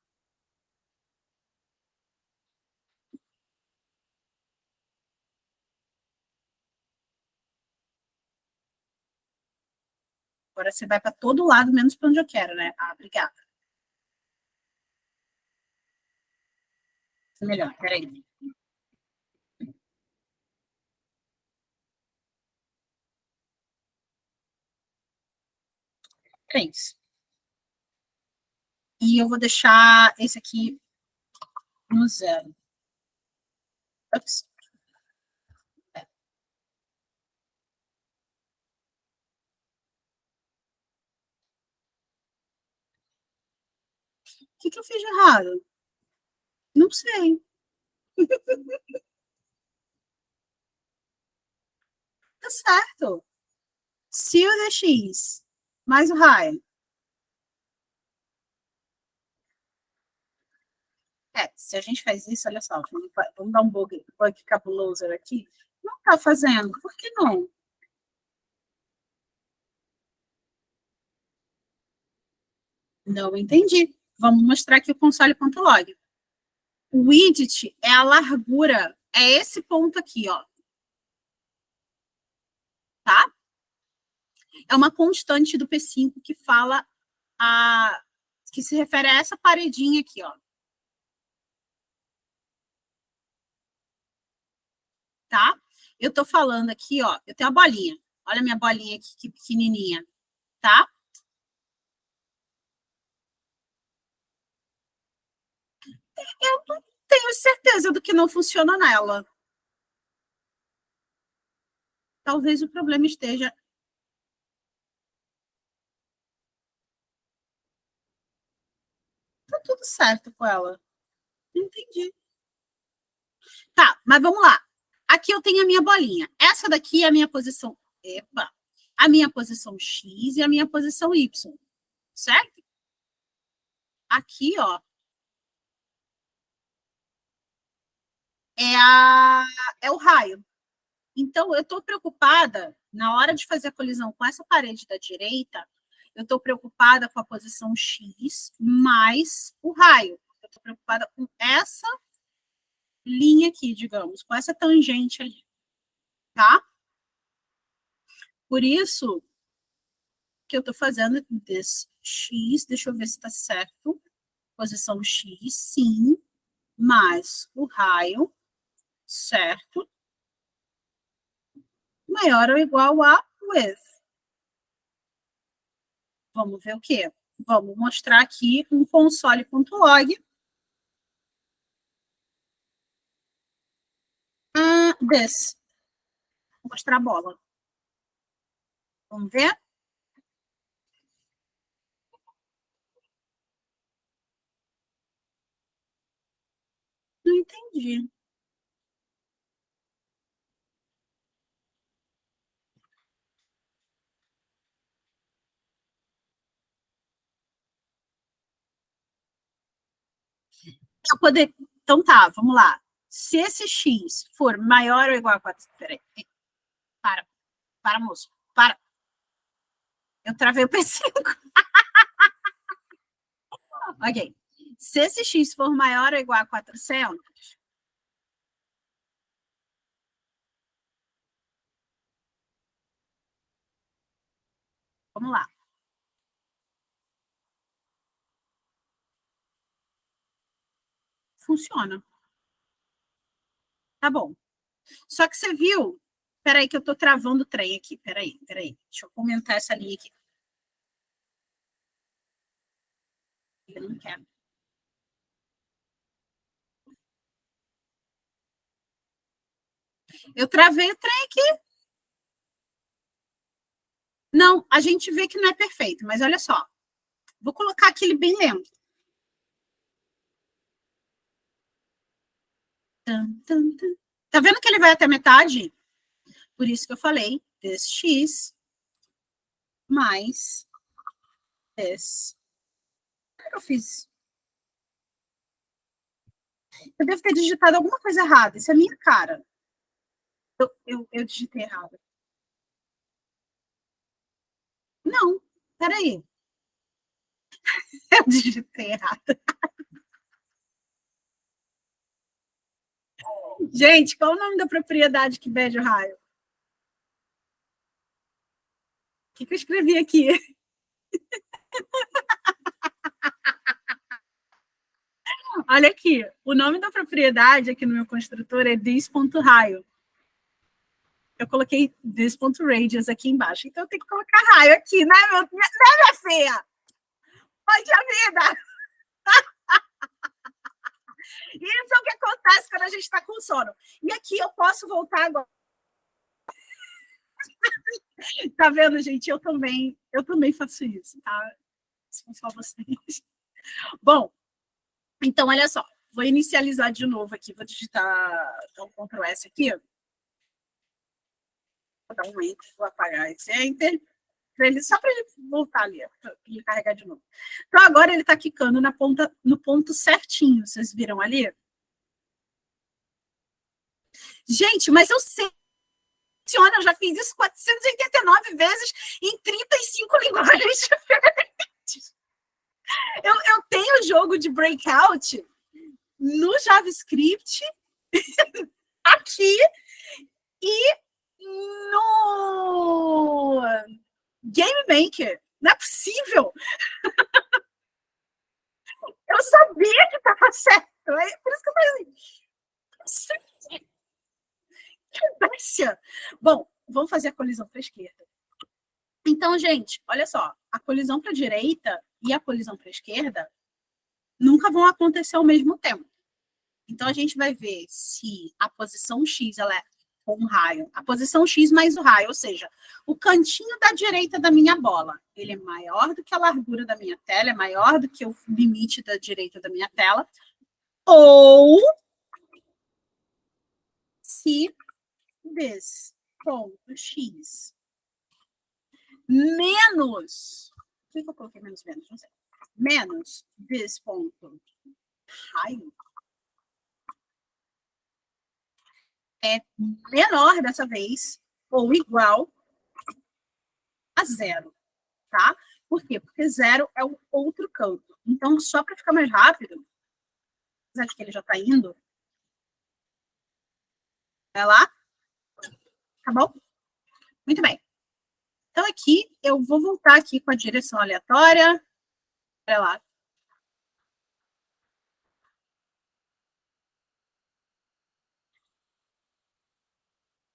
Agora você vai para todo lado, menos para onde eu quero, né? Ah, obrigada. Melhor, peraí. 3. E eu vou deixar esse aqui no 0. Ups. O que eu fiz de errado? Não sei. Tá certo. Se o dx mais o raio. Se a gente faz isso, olha só, vamos dar um bug cabuloso aqui. Não tá fazendo, por que não? Não entendi. Vamos mostrar aqui o console.log. O widget é a largura, é esse ponto aqui, ó. Tá? É uma constante do P5 que fala que se refere a essa paredinha aqui, ó. Tá? Eu tô falando aqui, ó, eu tenho a bolinha. Olha a minha bolinha aqui, que pequenininha, tá? Eu não tenho certeza do que não funciona nela. Talvez o problema esteja. Tá tudo certo com ela. Entendi. Tá, mas vamos lá. Aqui eu tenho a minha bolinha. Essa daqui é a minha posição. Epa! A minha posição X e a minha posição Y. Certo? Aqui, ó, é o raio. Então, eu estou preocupada, na hora de fazer a colisão com essa parede da direita, eu estou preocupada com a posição X mais o raio. Eu estou preocupada com essa linha aqui, digamos, com essa tangente ali, tá? Por isso que eu estou fazendo desse X, deixa eu ver se está certo. Posição X, sim, mais o raio, certo? Maior ou igual a width. Vamos ver o quê? Vamos mostrar aqui um console.log desse. Vou mostrar a bola. Vamos ver? Não entendi. Eu poder... Então tá, vamos lá. Se esse x for maior ou igual a 4... Peraí. Para, moço. Para. Eu travei o P5. Ok. Se esse x for maior ou igual a 400, vamos lá. Funciona. Tá bom. Só que você viu. Peraí, que eu tô travando o trem aqui. Peraí. Deixa eu comentar essa linha aqui. Eu não quero. Eu travei o trem aqui. Não, a gente vê que não é perfeito, mas olha só. Vou colocar aquele bem lento. Tá vendo que ele vai até metade? Por isso que eu falei dx mais s. O que eu fiz? Eu devo ter digitado alguma coisa errada. Isso é minha cara. Eu digitei errado. Não, peraí. Eu digitei errado. Gente, qual o nome da propriedade que mede o raio? O que eu escrevi aqui? Olha aqui, o nome da propriedade aqui no meu construtor é this.raio. Eu coloquei this.radius aqui embaixo, então eu tenho que colocar raio aqui, né, minha filha? Pode a vida! Isso é o que acontece quando a gente está com sono. E aqui eu posso voltar agora. Tá vendo, gente? Eu também faço isso, tá? São só vocês. Bom, então, olha só. Vou inicializar de novo aqui. Vou digitar um Ctrl S aqui. Vou dar um Enter, vou apagar esse Enter. Só para ele voltar ali, para ele carregar de novo. Então, agora ele está quicando no ponto certinho. Vocês viram ali? Gente, mas eu sei. Eu já fiz isso 489 vezes em 35 linguagens diferentes. Eu tenho jogo de breakout no JavaScript, aqui e no Game Maker. Não é possível. Eu sabia que estava certo. Por isso que eu falei assim. Que audácia. Bom, vamos fazer a colisão para a esquerda. Então, gente, olha só. A colisão para a direita e a colisão para a esquerda nunca vão acontecer ao mesmo tempo. Então, a gente vai ver se a posição X ela é com um raio, a posição X mais o raio, ou seja, o cantinho da direita da minha bola, ele é maior do que a largura da minha tela, é maior do que o limite da direita da minha tela, ou se this ponto X menos, o que eu coloquei menos? Não sei. Menos this ponto raio é menor dessa vez, ou igual a zero, tá? Por quê? Porque zero é o outro canto. Então, só para ficar mais rápido, apesar de que ele já está indo, vai lá, tá bom? Muito bem. Então, aqui, eu vou voltar aqui com a direção aleatória. Vai lá.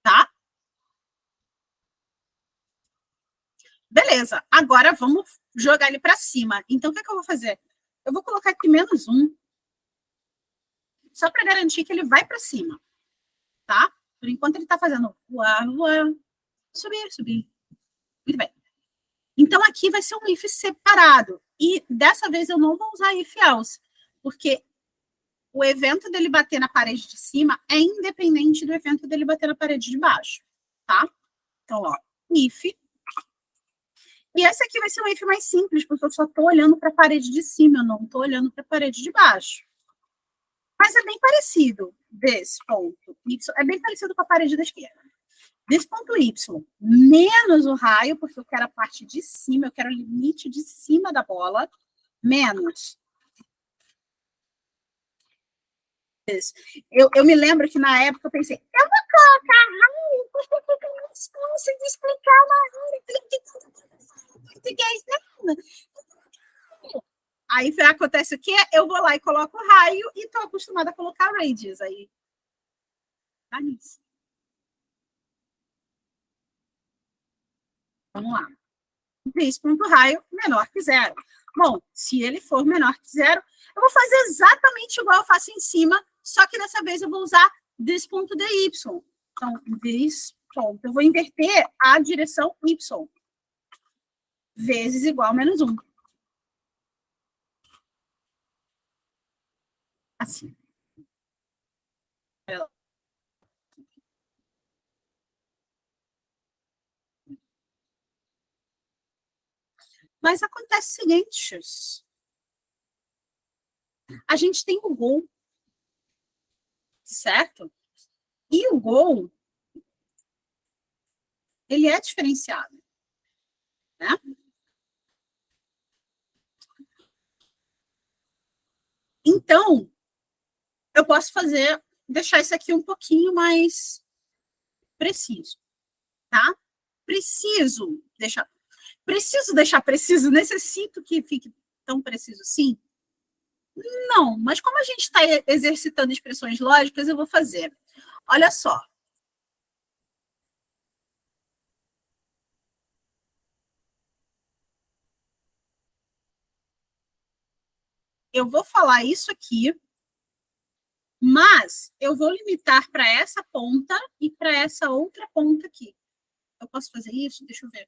Tá? Beleza. Agora, vamos jogar ele para cima. Então, o que, é que eu vou fazer? Eu vou colocar aqui menos um, só para garantir que ele vai para cima, tá? Por enquanto, ele está fazendo voar, voar, subir, subir. Muito bem. Então, aqui vai ser um if separado. E dessa vez eu não vou usar if else, porque o evento dele bater na parede de cima é independente do evento dele bater na parede de baixo, tá? Então, ó, if. E esse aqui vai ser um if mais simples, porque eu só estou olhando para a parede de cima, eu não estou olhando para a parede de baixo. Mas é bem parecido desse ponto. Isso é bem parecido com a parede da esquerda. Desse ponto Y, menos o raio, porque eu quero a parte de cima, eu quero o limite de cima da bola, menos. Eu me lembro que na época eu pensei, eu vou colocar raio, porque fica mais fácil de explicar na hora, português, não. Aí acontece o quê? Eu vou lá e coloco raio e estou acostumada a colocar radius. Aí tá nisso. Vamos lá. Raio menor que zero. Bom, se ele for menor que zero, eu vou fazer exatamente igual eu faço em cima, só que dessa vez eu vou usar this.dy. Então, this ponto. Eu vou inverter a direção y. Vezes igual a menos 1. Assim. Mas acontece o seguinte, a gente tem o gol, certo? E o gol, ele é diferenciado, né? Então, eu posso deixar isso aqui um pouquinho mais preciso, tá? Preciso deixar preciso, necessito que fique tão preciso assim? Não, mas como a gente está exercitando expressões lógicas, eu vou fazer. Olha só. Eu vou falar isso aqui, mas eu vou limitar para essa ponta e para essa outra ponta aqui. Eu posso fazer isso? Deixa eu ver.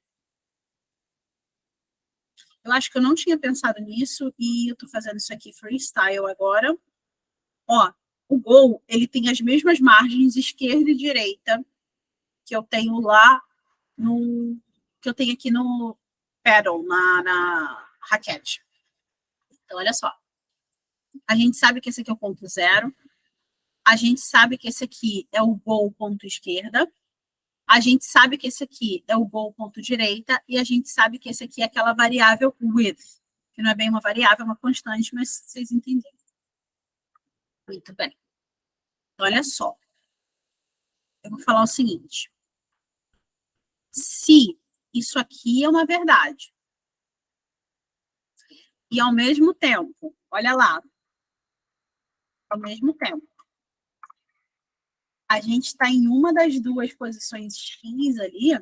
Eu acho que eu não tinha pensado nisso e eu estou fazendo isso aqui freestyle agora. Ó, o gol, ele tem as mesmas margens esquerda e direita que eu tenho lá que eu tenho aqui no pedal, na raquete. Então, olha só. A gente sabe que esse aqui é o ponto zero. A gente sabe que esse aqui é o gol ponto esquerda. A gente sabe que esse aqui é o gol ponto direita. E a gente sabe que esse aqui é aquela variável width, que não é bem uma variável, é uma constante, mas vocês entenderam. Muito bem. Olha só. Eu vou falar o seguinte. Se isso aqui é uma verdade, e ao mesmo tempo, olha lá, ao mesmo tempo, a gente está em uma das duas posições X ali,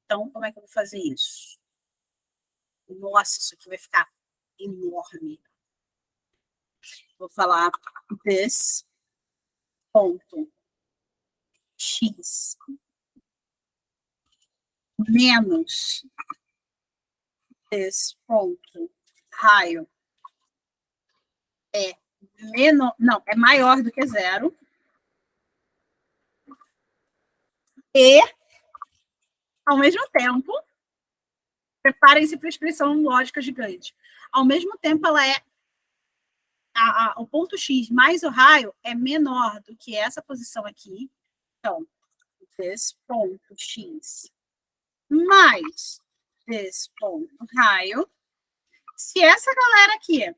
então como é que eu vou fazer isso? Nossa, isso aqui vai ficar enorme. Vou falar this ponto X menos this ponto raio é menor, não, é maior do que zero. E, ao mesmo tempo, preparem-se para a expressão lógica gigante. Ao mesmo tempo, ela é o ponto X mais o raio é menor do que essa posição aqui. Então, this ponto X mais this ponto raio. Se essa galera aqui...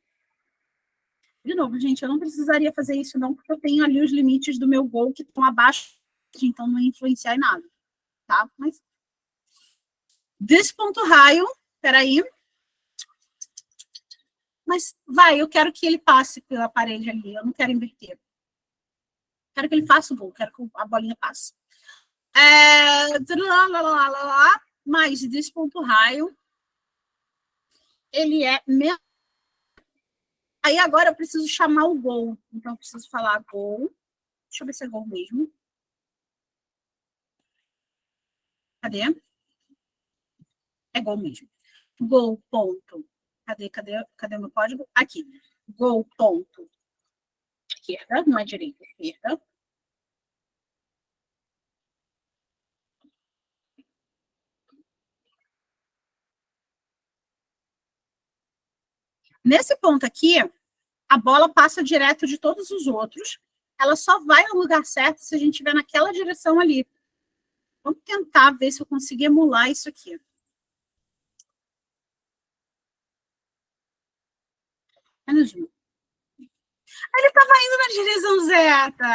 De novo, gente, eu não precisaria fazer isso não, porque eu tenho ali os limites do meu gol que estão abaixo, então não influenciar em nada, tá? Mas... This ponto raio, peraí. Mas eu quero que ele passe pela parede ali, eu não quero inverter. Quero que ele faça o gol, quero que a bolinha passe. Mas desse ponto raio, ele é... Aí agora eu preciso chamar o gol. Então eu preciso falar gol. Deixa eu ver se é gol mesmo. Cadê? É gol mesmo. Gol ponto. Cadê o meu código? Aqui. Gol ponto. Esquerda, não é direita, esquerda. Nesse ponto aqui, a bola passa direto de todos os outros. Ela só vai ao lugar certo se a gente estiver naquela direção ali. Vamos tentar ver se eu consigo emular isso aqui. Menos um. Ele estava indo na direção zeta.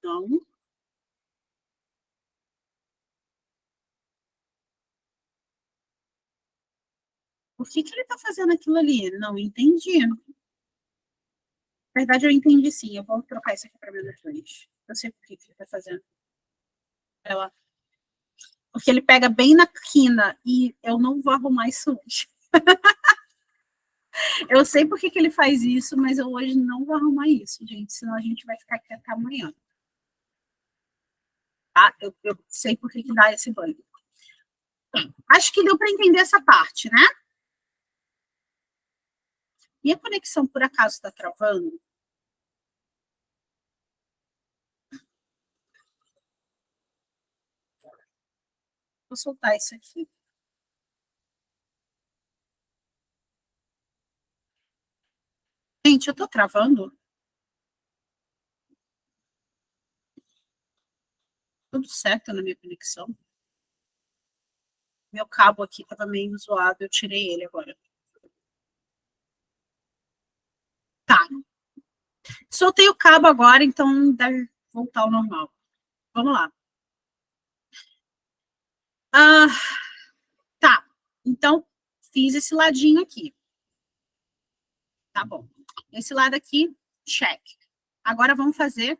Não. Por que ele está fazendo aquilo ali? Não entendi. Na verdade, eu entendi sim. Eu vou trocar isso aqui para menos dois. Eu sei por que ele está fazendo. Ela. Porque ele pega bem na quina e eu não vou arrumar isso hoje. Eu sei por que ele faz isso, mas eu hoje não vou arrumar isso, gente. Senão a gente vai ficar aqui até amanhã. Tá? Eu sei por que dá esse banho. Acho que deu para entender essa parte, né? E a conexão, por acaso, está travando? Vou soltar isso aqui. Gente, eu estou travando? Tudo certo na minha conexão? Meu cabo aqui estava meio zoado, eu tirei ele agora. Tá. Soltei o cabo agora, então deve voltar ao normal. Vamos lá. Ah, tá. Então, fiz esse ladinho aqui. Tá bom. Esse lado aqui, check. Agora vamos fazer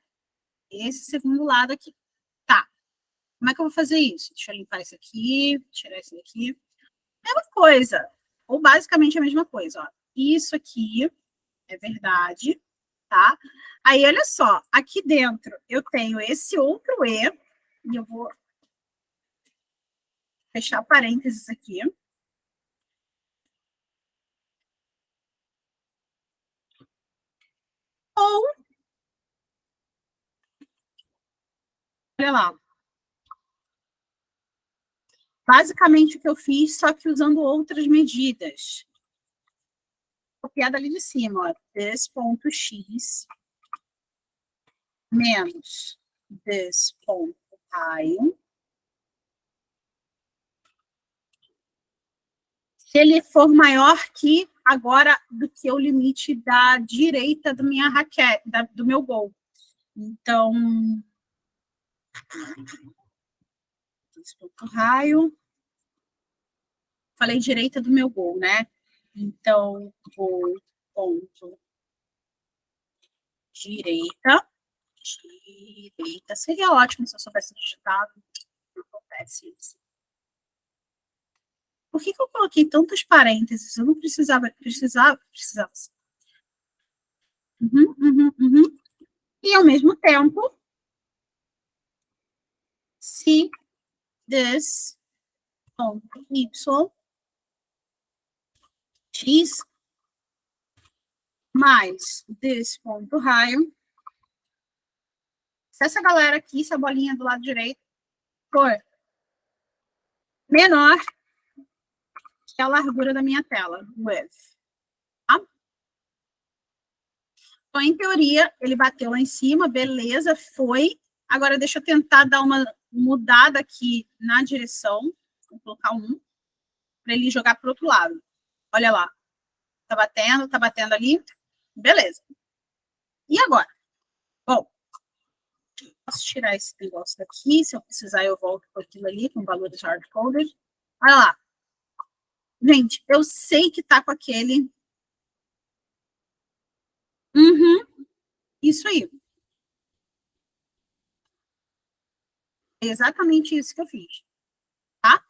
esse segundo lado aqui. Tá. Como é que eu vou fazer isso? Deixa eu limpar isso aqui, tirar isso daqui. Mesma coisa. Ou basicamente a mesma coisa, ó. Isso aqui é verdade, tá? Aí, olha só, aqui dentro eu tenho esse outro E, e eu vou fechar parênteses aqui. Ou, olha lá, basicamente o que eu fiz, só que usando outras medidas. Copiada ali de cima, ó, this ponto x menos this ponto y. Se ele for maior que agora do que o limite da direita da minha raquete, do meu gol. Então, this ponto raio. Falei direita do meu gol, né? Então, gol, ponto, direita. Direita. Seria ótimo se eu soubesse digitar. Não acontece isso. Por que eu coloquei tantos parênteses? Eu não precisava. Precisava. Uhum, uhum, uhum. E, ao mesmo tempo, se this ponto y x mais this ponto raio, se essa galera aqui, essa bolinha do lado direito, for menor que a largura da minha tela, width. Tá? Então, em teoria, ele bateu lá em cima, beleza, foi. Agora, deixa eu tentar dar uma mudada aqui na direção. Vou colocar um, para ele jogar para o outro lado. Olha lá. Tá batendo ali. Beleza. E agora? Bom, posso tirar esse negócio daqui. Se eu precisar, eu volto com aquilo ali, com valores hard-coded. Olha lá. Gente, eu sei que tá com aquele. Uhum, isso aí. É exatamente isso que eu fiz. Tá?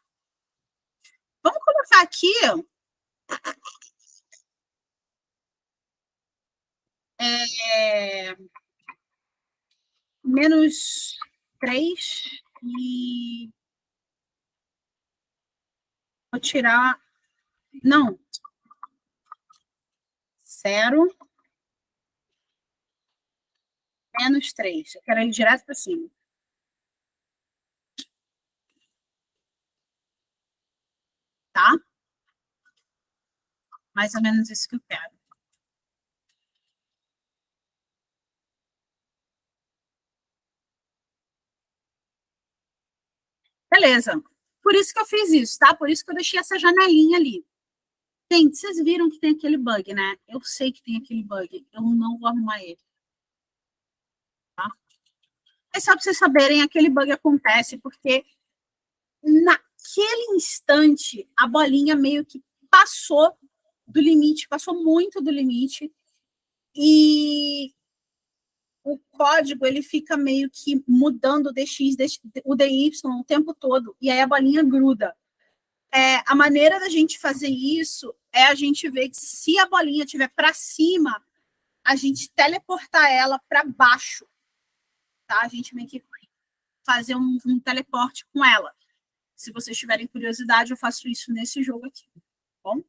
Vamos colocar aqui. É, menos 3 e vou tirar. Não, 0, menos 3. Eu quero ir direto para cima. Tá? Mais ou menos isso que eu quero. Beleza. Por isso que eu fiz isso, tá? Por isso que eu deixei essa janelinha ali. Gente, vocês viram que tem aquele bug, né? Eu sei que tem aquele bug. Eu não vou arrumar ele, tá? É só para vocês saberem, aquele bug acontece porque naquele instante a bolinha meio que passou do limite, passou muito do limite, e o código ele fica meio que mudando o DX, o DY o tempo todo, e aí a bolinha gruda. A maneira da gente fazer isso é a gente ver que se a bolinha estiver para cima, a gente teleportar ela para baixo, tá? A gente meio que fazer um teleporte com ela. Se vocês tiverem curiosidade, eu faço isso nesse jogo aqui, tá bom?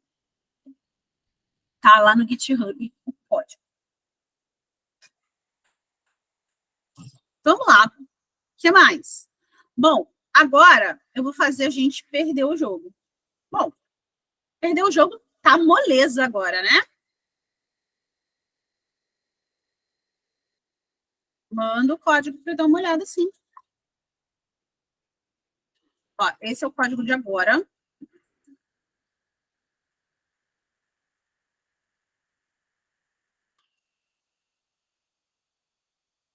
Tá lá no GitHub o código. Vamos lá. O que mais? Bom, agora eu vou fazer a gente perder o jogo. Bom, perder o jogo tá moleza agora, né? Manda o código para dar uma olhada, sim. Ó, esse é o código de agora.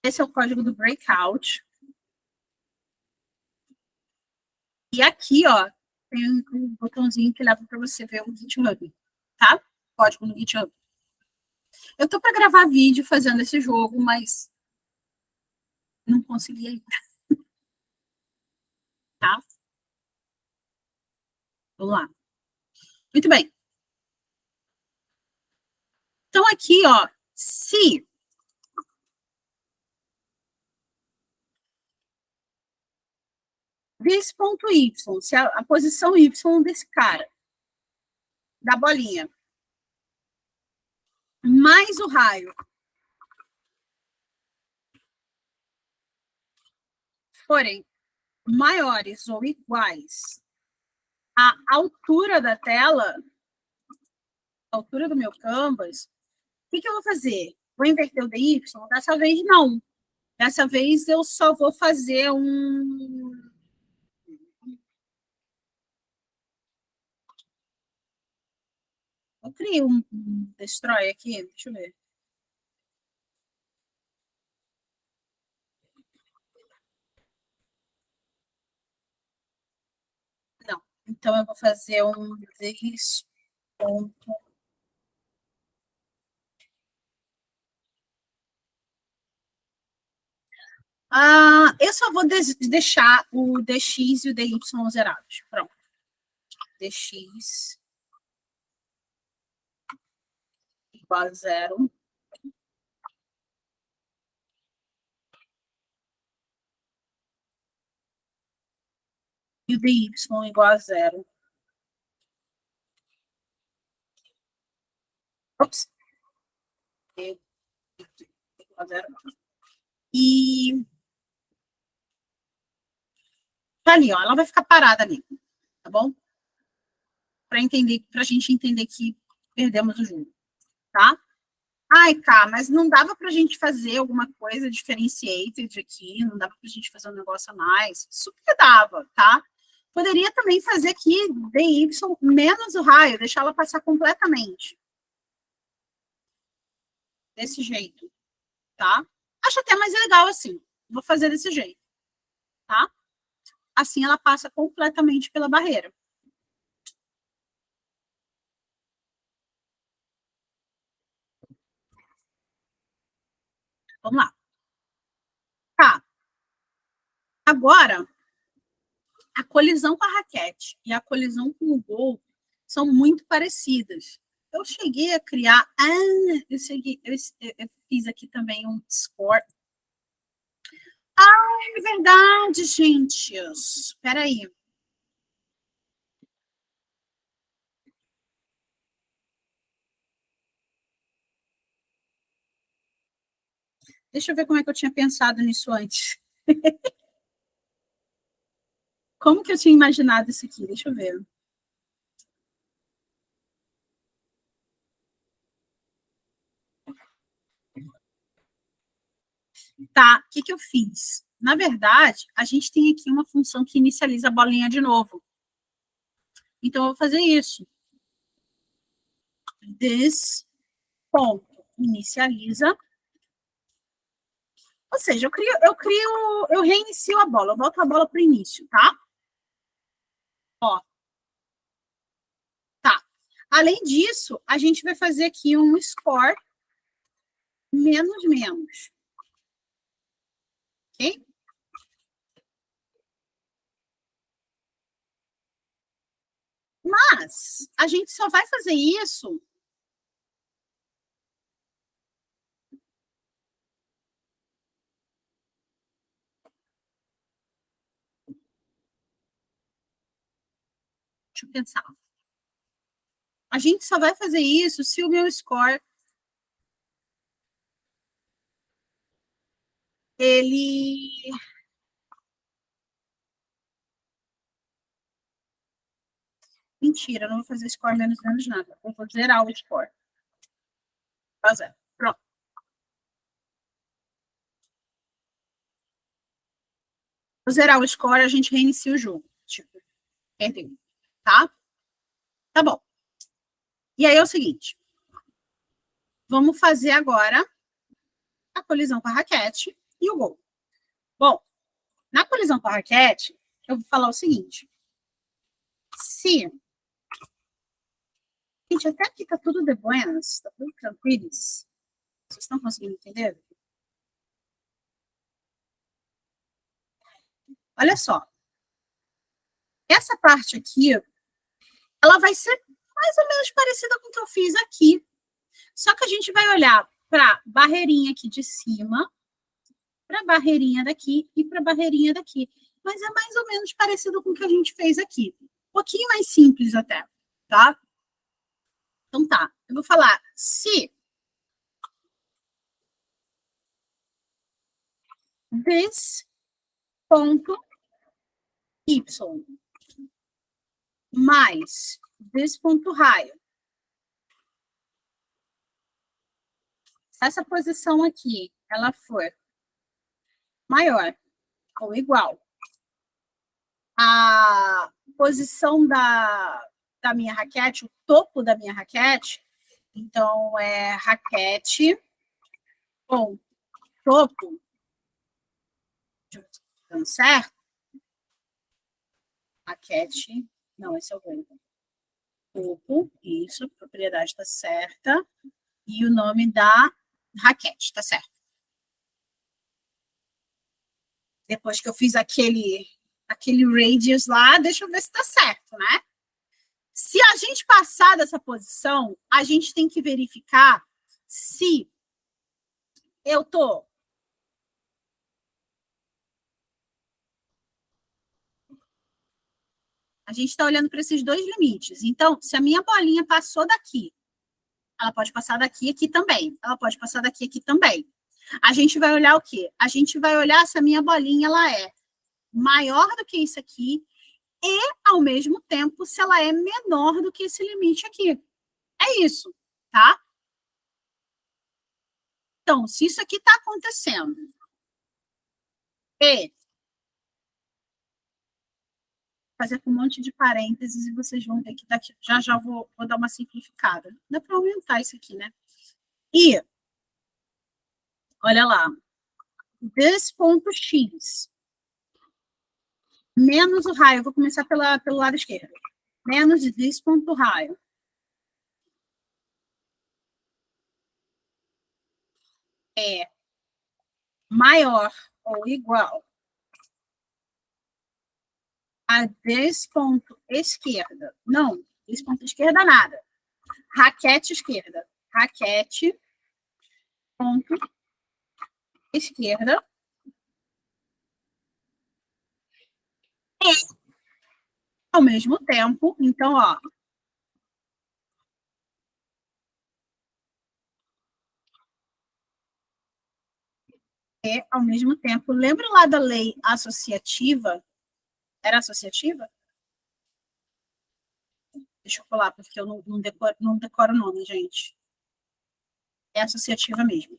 Esse é o código do breakout. E aqui, ó, tem um botãozinho que leva para você ver o GitHub, tá? Código no GitHub. Eu tô para gravar vídeo fazendo esse jogo, mas não consegui ainda, tá? Vamos lá. Muito bem. Então, aqui, ó, se desse ponto Y, se a posição Y desse cara, da bolinha, mais o raio forem maiores ou iguais à altura da tela, a altura do meu canvas, o que eu vou fazer? Vou inverter o DY? Dessa vez, não. Dessa vez, eu só vou fazer um... Eu criei um destroy aqui, deixa eu ver. Não. Então, eu vou fazer um this ponto. Eu só vou deixar o dx e o dy zerados. Pronto. Dx igual a zero. E o dy igual a zero. Ops. Igual a zero. E tá ali, ó. Ela vai ficar parada ali, tá bom? Pra gente entender que perdemos o jogo, tá? Ai, cá, mas não dava pra gente fazer alguma coisa differentiated aqui, não dava pra gente fazer um negócio a mais. Super dava, tá? Poderia também fazer aqui dy menos o raio, deixar ela passar completamente. Desse jeito, tá? Acho até mais legal assim. Vou fazer desse jeito, tá? Assim ela passa completamente pela barreira. Vamos lá. Tá. Agora, a colisão com a raquete e a colisão com o gol são muito parecidas. Eu cheguei a criar. Eu fiz aqui também um score. É verdade, gente. Espera aí. Deixa eu ver como é que eu tinha pensado nisso antes. Como que eu tinha imaginado isso aqui? Deixa eu ver. Tá, o que que eu fiz? Na verdade, a gente tem aqui uma função que inicializa a bolinha de novo. Então, eu vou fazer isso. This ponto inicializa. Ou seja, eu reinicio a bola, eu volto a bola para o início, tá? Ó, tá. Além disso, a gente vai fazer aqui um score menos menos. Ok? Mas a gente só vai fazer isso. Deixa eu pensar. A gente só vai fazer isso se o meu score ele mentira, não vou fazer score menos menos nada. Eu vou zerar o score. Fazer. Pronto. Vou zerar o score, a gente reinicia o jogo. Tipo, perdeu. Tá? Tá bom. E aí é o seguinte. Vamos fazer agora a colisão com a raquete e o gol. Bom, na colisão com a raquete, eu vou falar o seguinte. Se... Gente, até aqui tá tudo de buenas, tá tudo tranquilo. Vocês estão conseguindo entender? Olha só. Essa parte aqui, ela vai ser mais ou menos parecida com o que eu fiz aqui. Só que a gente vai olhar para a barreirinha aqui de cima, para a barreirinha daqui e para a barreirinha daqui. Mas é mais ou menos parecido com o que a gente fez aqui. Um pouquinho mais simples até, tá? Então tá, eu vou falar se this ponto y mais this ponto raio. Se essa posição aqui, ela for maior ou igual à posição da minha raquete, o topo da minha raquete, então é raquete com topo, dando certo? Raquete, não, esse é o ganho. Topo, isso, propriedade está certa. E o nome da raquete, tá certo. Depois que eu fiz aquele radius lá, deixa eu ver se tá certo, né? Se a gente passar dessa posição, a gente tem que verificar se eu tô... A gente está olhando para esses dois limites. Então, se a minha bolinha passou daqui, ela pode passar daqui aqui também. Ela pode passar daqui aqui também. A gente vai olhar o quê? A gente vai olhar se a minha bolinha ela é maior do que isso aqui e, ao mesmo tempo, se ela é menor do que esse limite aqui. É isso, tá? Então, se isso aqui está acontecendo e fazer com um monte de parênteses e vocês vão ver que daqui já já vou dar uma simplificada. Dá para aumentar isso aqui, né? E, olha lá, this ponto x menos o raio, eu vou começar pelo lado esquerdo, menos this ponto raio é maior ou igual a this ponto esquerda. Não, this ponto esquerda nada. Raquete esquerda. Raquete ponto esquerda. E, ao mesmo tempo, então, ó, ao mesmo tempo, lembra lá da lei associativa? Era associativa? Deixa eu falar, porque eu não decoro o nome, gente. É associativa mesmo.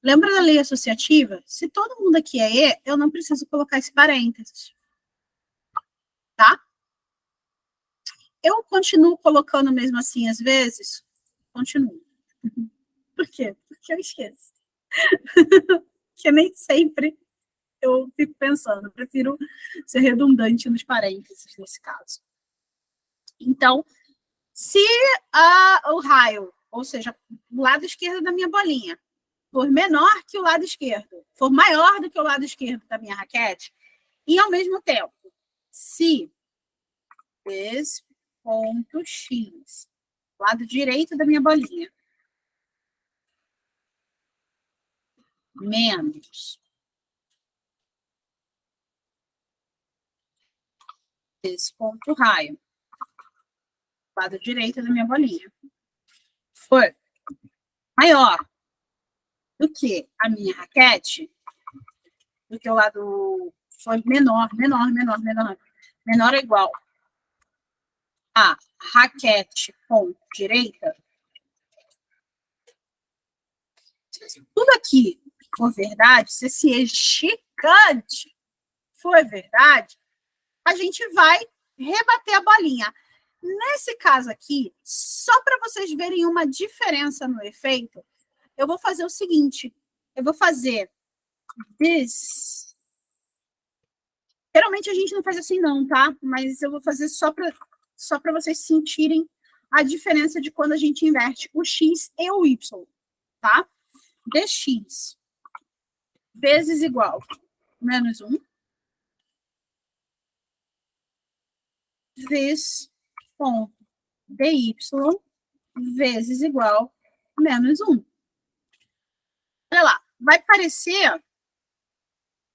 Lembra da lei associativa? Se todo mundo aqui é E, eu não preciso colocar esse parênteses. Tá? Eu continuo colocando mesmo assim às vezes? Continuo. Por quê? Porque eu esqueço. Porque nem sempre eu fico pensando. Eu prefiro ser redundante nos parênteses nesse caso. Então, se o raio, ou seja, o lado esquerdo da minha bolinha, for menor que o lado esquerdo, for maior do que o lado esquerdo da minha raquete, e ao mesmo tempo, se esse ponto X, lado direito da minha bolinha, menos esse ponto raio, lado direito da minha bolinha, for maior do que a minha raquete, do que o lado foi menor ou igual a raquete ponto direita, tudo aqui for verdade, se esse gigante for verdade, a gente vai rebater a bolinha. Nesse caso aqui, só para vocês verem uma diferença no efeito, eu vou fazer o seguinte, eu vou fazer this. Geralmente a gente não faz assim não, tá? Mas eu vou fazer só para vocês sentirem a diferença de quando a gente inverte o x e o y, tá? Dx vezes igual menos 1 vezes ponto dy vezes igual menos 1. Olha lá, vai parecer...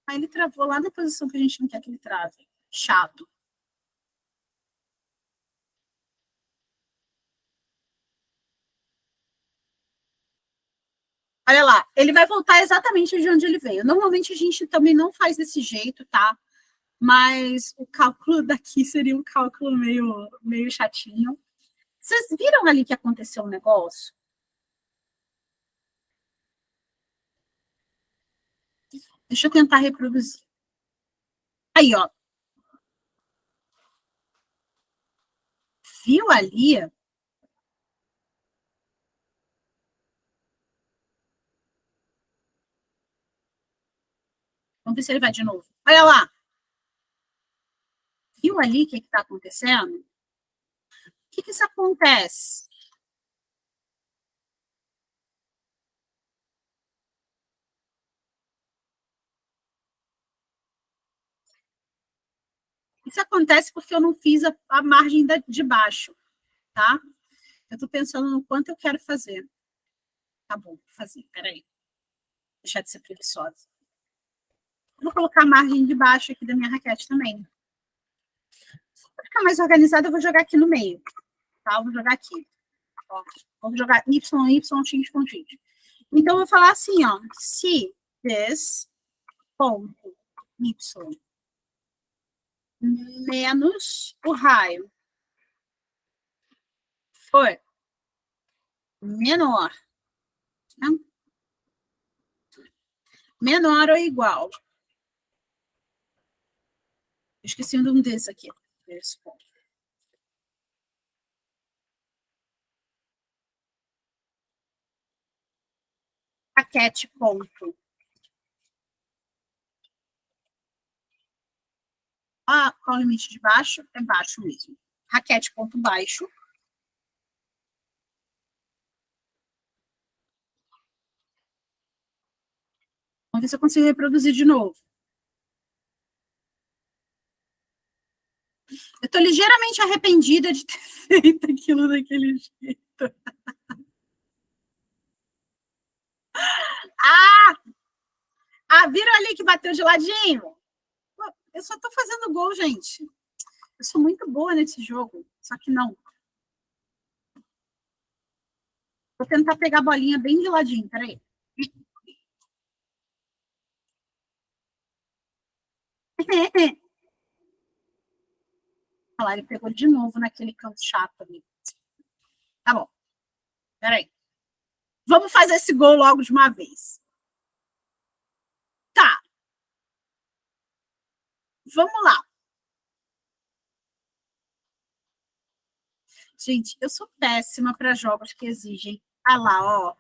Aí ele travou lá na posição que a gente não quer que ele trave. Chato. Olha lá, ele vai voltar exatamente de onde ele veio. Normalmente a gente também não faz desse jeito, tá? Mas o cálculo daqui seria um cálculo meio chatinho. Vocês viram ali que aconteceu um negócio? Deixa eu tentar reproduzir. Aí, ó. Viu ali? Vamos ver se ele vai de novo. Olha lá. Viu ali o que está acontecendo? O que isso acontece? Isso acontece porque eu não fiz a margem de baixo, tá? Eu estou pensando no quanto eu quero fazer. Tá bom, vou fazer, peraí. Deixar de ser preguiçosa. Vou colocar a margem de baixo aqui da minha raquete também. Para ficar mais organizada, eu vou jogar aqui no meio. Tá? Eu vou jogar aqui. Ó, vou jogar y, x, ponto, x. Então, eu vou falar assim, ó. Se this ponto y menos o raio for menor, né? Menor ou igual. Esqueci um desse aqui. Esse ponto. Raquete ponto. Qual é o limite de baixo? É baixo mesmo. Raquete ponto baixo. Vamos ver se eu consigo reproduzir de novo. Eu estou ligeiramente arrependida de ter feito aquilo daquele jeito. Viram ali que bateu de ladinho? Eu só estou fazendo gol, gente. Eu sou muito boa nesse jogo, só que não. Vou tentar pegar a bolinha bem de ladinho, peraí. Olha lá, ele pegou de novo naquele canto chato ali. Tá bom, peraí. Vamos fazer esse gol logo de uma vez. Vamos lá. Gente, eu sou péssima para jogos que exigem, ó,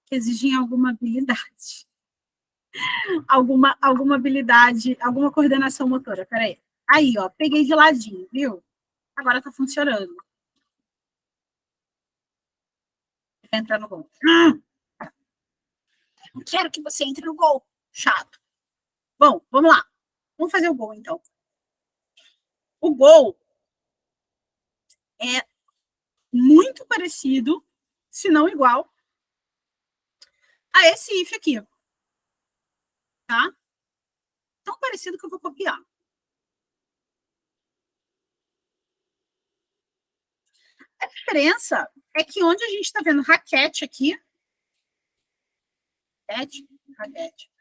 que exigem alguma habilidade. Alguma habilidade, alguma coordenação motora. Peraí. Aí, ó, peguei de ladinho, viu? Agora tá funcionando. Vai entrar no gol. Não quero que você entre no gol. Chato. Bom, vamos lá. Vamos fazer o gol, então. O gol é muito parecido, se não igual, a esse if aqui. Tá? Tão parecido que eu vou copiar. A diferença é que onde a gente está vendo raquete aqui,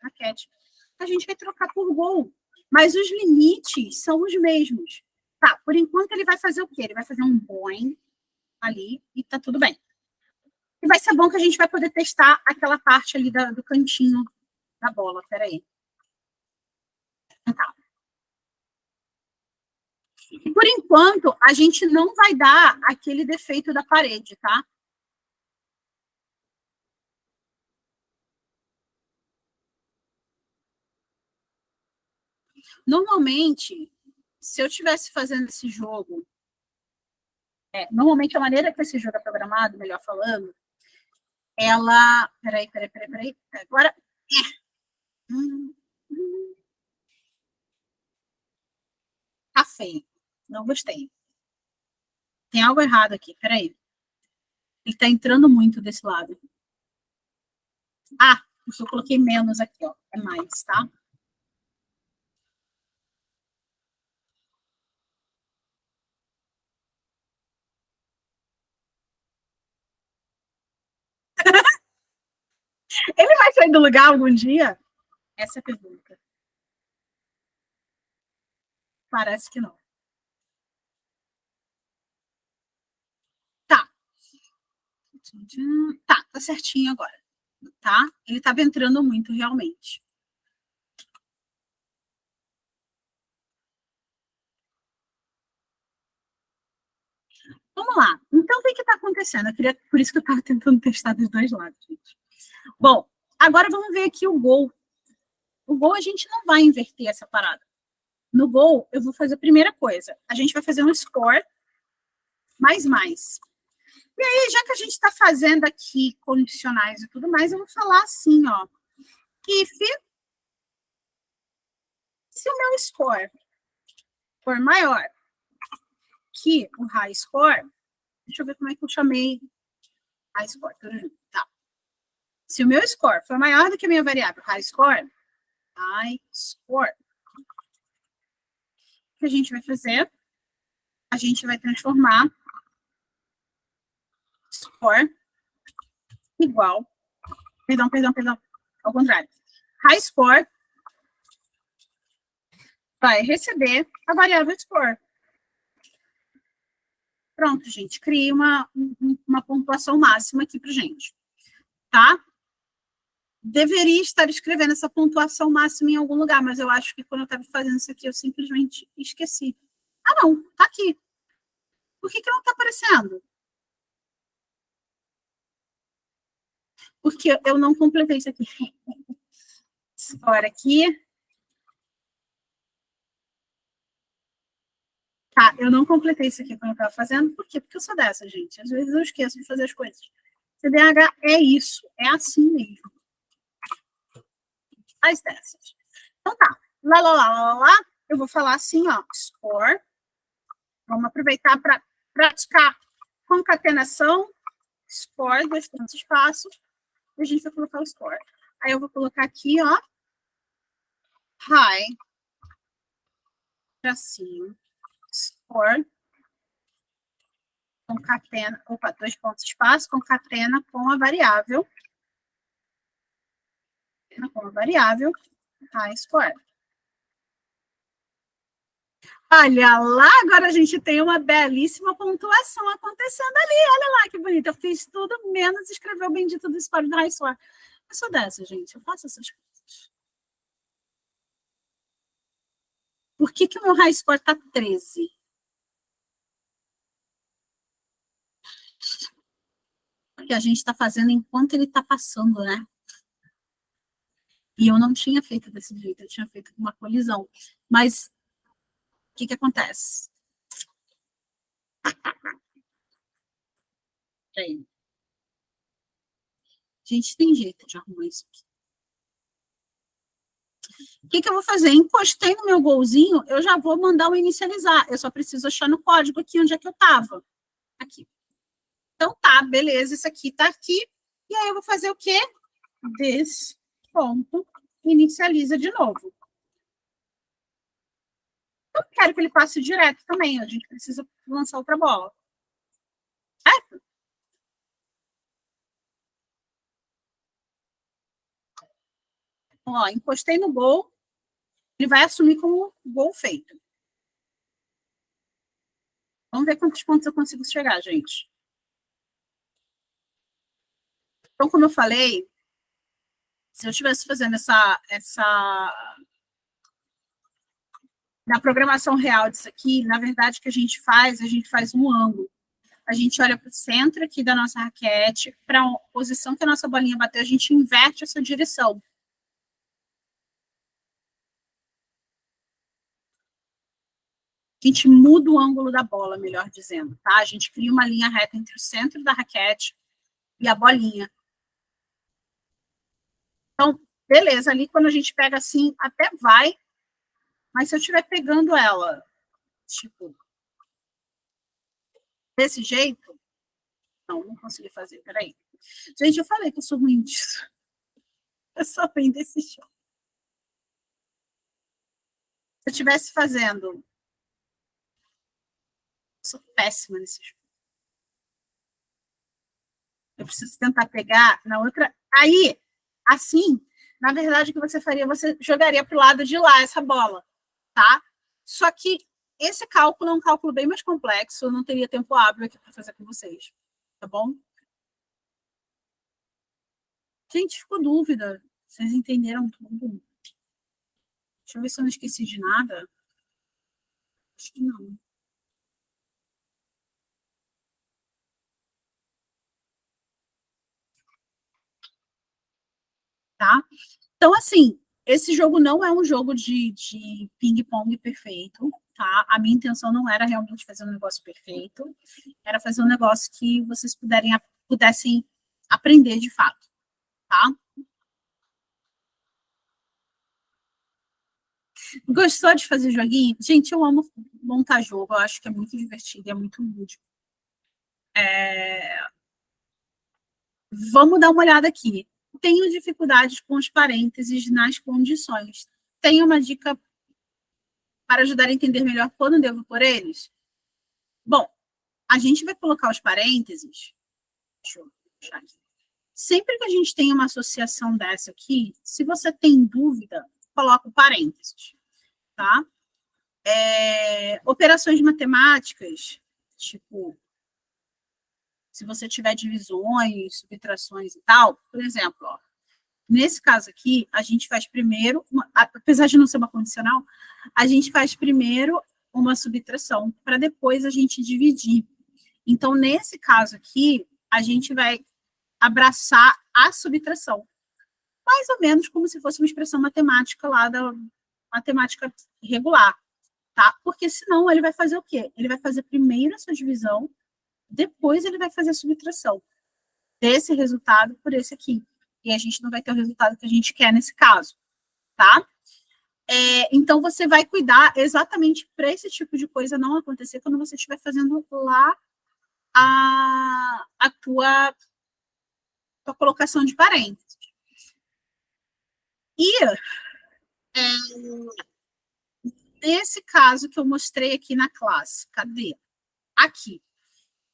raquete, a gente vai trocar por gol. Mas os limites são os mesmos. Tá, por enquanto ele vai fazer o quê? Ele vai fazer um boing ali e tá tudo bem. E vai ser bom que a gente vai poder testar aquela parte ali do cantinho da bola. Peraí. Tá. Por enquanto, a gente não vai dar aquele defeito da parede, tá? Normalmente, se eu estivesse fazendo esse jogo, normalmente a maneira que esse jogo é programado, melhor falando, ela. Peraí. Agora. Tá feio. Não gostei. Tem algo errado aqui, peraí. Ele tá entrando muito desse lado. Ah, eu coloquei menos aqui, ó. É mais, tá? Ele vai sair do lugar algum dia? Essa é a pergunta. Parece que não. Tá. Tá certinho agora. Tá? Ele tava entrando muito, realmente. Vamos lá. Então, o que está acontecendo? Por isso que eu estava tentando testar dos dois lados, gente. Bom, agora vamos ver aqui o gol. O gol a gente não vai inverter essa parada. No gol, eu vou fazer a primeira coisa. A gente vai fazer um score mais. E aí, já que a gente está fazendo aqui condicionais e tudo mais, eu vou falar assim, ó. If, se o meu score for maior que o high score, deixa eu ver como é que eu chamei high score, tudo junto, tá. Se o meu score for maior do que a minha variável high score, o que a gente vai fazer? A gente vai transformar score igual, perdão, ao contrário. High score vai receber a variável score. Pronto, gente, criei uma pontuação máxima aqui para gente, tá? Deveria estar escrevendo essa pontuação máxima em algum lugar, mas eu acho que quando eu estava fazendo isso aqui, eu simplesmente esqueci. Ah, não, tá aqui. Por que não está aparecendo? Porque eu não completei isso aqui. Score aqui. Tá, eu não completei isso aqui quando eu estava fazendo. Por quê? Porque eu sou dessa, gente. Às vezes eu esqueço de fazer as coisas. CDH é isso, é assim mesmo. As dessas. Então tá. Lá. Eu vou falar assim, ó. Score. Vamos aproveitar para praticar concatenação. Score, dois pontos, espaço. E a gente vai colocar o score. Aí eu vou colocar aqui, ó. High. Tracinho. Score. Concatena. Opa, dois pontos, espaço. Concatena com a variável. Com a variável. High score. Olha lá, agora a gente tem uma belíssima pontuação acontecendo ali. Olha lá que bonito. Eu fiz tudo menos escrever o bendito do score do high score. Eu sou dessa, gente. Eu faço essas coisas. Por que o meu high score está 13? Porque a gente está fazendo enquanto ele está passando, né? E eu não tinha feito desse jeito, eu tinha feito uma colisão. Mas o que acontece? Aí. A gente tem jeito de arrumar isso aqui. O que eu vou fazer? Encostei no meu golzinho, eu já vou mandar o inicializar. Eu só preciso achar no código aqui onde é que eu estava. Aqui. Então tá, beleza, isso aqui tá aqui. E aí eu vou fazer o quê? Desse ponto, inicializa de novo. Eu quero que ele passe direto também, a gente precisa lançar outra bola. Certo? Então, ó, encostei no gol, ele vai assumir como gol feito. Vamos ver quantos pontos eu consigo chegar, gente. Então, como eu falei, se eu estivesse fazendo na programação real disso aqui, na verdade, o que a gente faz um ângulo. A gente olha para o centro aqui da nossa raquete, para a posição que a nossa bolinha bateu, a gente inverte essa direção. A gente muda o ângulo da bola, melhor dizendo, tá? A gente cria uma linha reta entre o centro da raquete e a bolinha. Então, beleza, ali quando a gente pega assim, até vai, mas se eu estiver pegando ela, tipo, desse jeito, não consegui fazer, peraí. Gente, eu falei que eu sou ruim disso. Eu sou ruim desse show. Se eu estivesse fazendo, eu sou péssima nesse jogo. Eu preciso tentar pegar na outra. Aí, assim, na verdade, o que você faria? Você jogaria para o lado de lá essa bola, tá? Só que esse cálculo é um cálculo bem mais complexo, eu não teria tempo hábil aqui para fazer com vocês, tá bom? Gente, ficou dúvida. Vocês entenderam tudo? Deixa eu ver se eu não esqueci de nada. Acho que não. Tá? Então, assim, esse jogo não é um jogo de ping-pong perfeito, tá? A minha intenção não era realmente fazer um negócio perfeito, era fazer um negócio que vocês pudessem aprender de fato, tá? Gostou de fazer joguinho? Gente, eu amo montar jogo, eu acho que é muito divertido, é muito lúdico. Vamos dar uma olhada aqui. Tenho dificuldades com os parênteses nas condições. Tem uma dica para ajudar a entender melhor quando devo por eles? Bom, a gente vai colocar os parênteses. Deixa eu puxar aqui. Sempre que a gente tem uma associação dessa aqui, se você tem dúvida, coloca o parênteses, tá? Operações matemáticas, tipo, se você tiver divisões, subtrações e tal, por exemplo, ó, nesse caso aqui, a gente faz primeiro, apesar de não ser uma condicional, a gente faz primeiro uma subtração, para depois a gente dividir. Então, nesse caso aqui, a gente vai abraçar a subtração. Mais ou menos como se fosse uma expressão matemática lá da matemática regular, tá? Porque senão ele vai fazer o quê? Ele vai fazer primeiro a sua divisão, depois ele vai fazer a subtração desse resultado por esse aqui. E a gente não vai ter o resultado que a gente quer nesse caso, tá? Então, você vai cuidar exatamente para esse tipo de coisa não acontecer quando você estiver fazendo lá a tua colocação de parênteses. E nesse caso que eu mostrei aqui na classe, cadê? Aqui.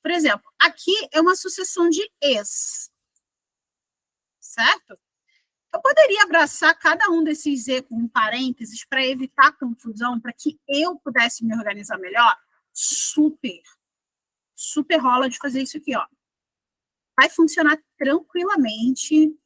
Por exemplo, aqui é uma sucessão de es, certo? Eu poderia abraçar cada um desses e com parênteses para evitar confusão, para que eu pudesse me organizar melhor? Super, super rola de fazer isso aqui, ó. Vai funcionar tranquilamente,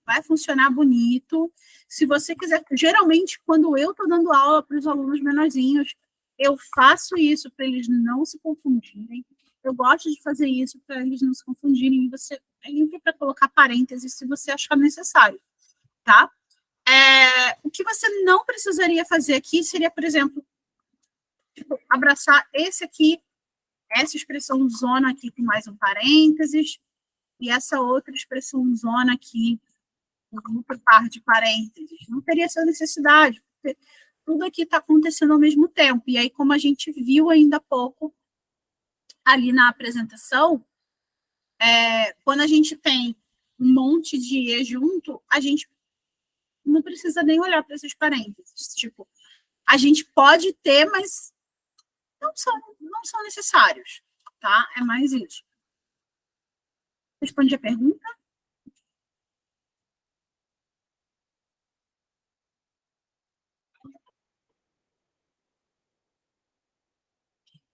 vai funcionar bonito. Se você quiser, geralmente, quando eu estou dando aula para os alunos menorzinhos, eu faço isso para eles não se confundirem. Eu gosto de fazer isso para eles não se confundirem. E você é livre para colocar parênteses se você achar necessário, tá? O que você não precisaria fazer aqui seria, por exemplo, tipo, abraçar esse aqui, essa expressão zona aqui com mais um parênteses, e essa outra expressão zona aqui com outro par de parênteses. Não teria essa necessidade, porque tudo aqui está acontecendo ao mesmo tempo. E aí, como a gente viu ainda há pouco ali na apresentação, quando a gente tem um monte de E junto, a gente não precisa nem olhar para esses parênteses. Tipo, a gente pode ter, mas não são necessários, tá? É mais isso. Respondi a pergunta?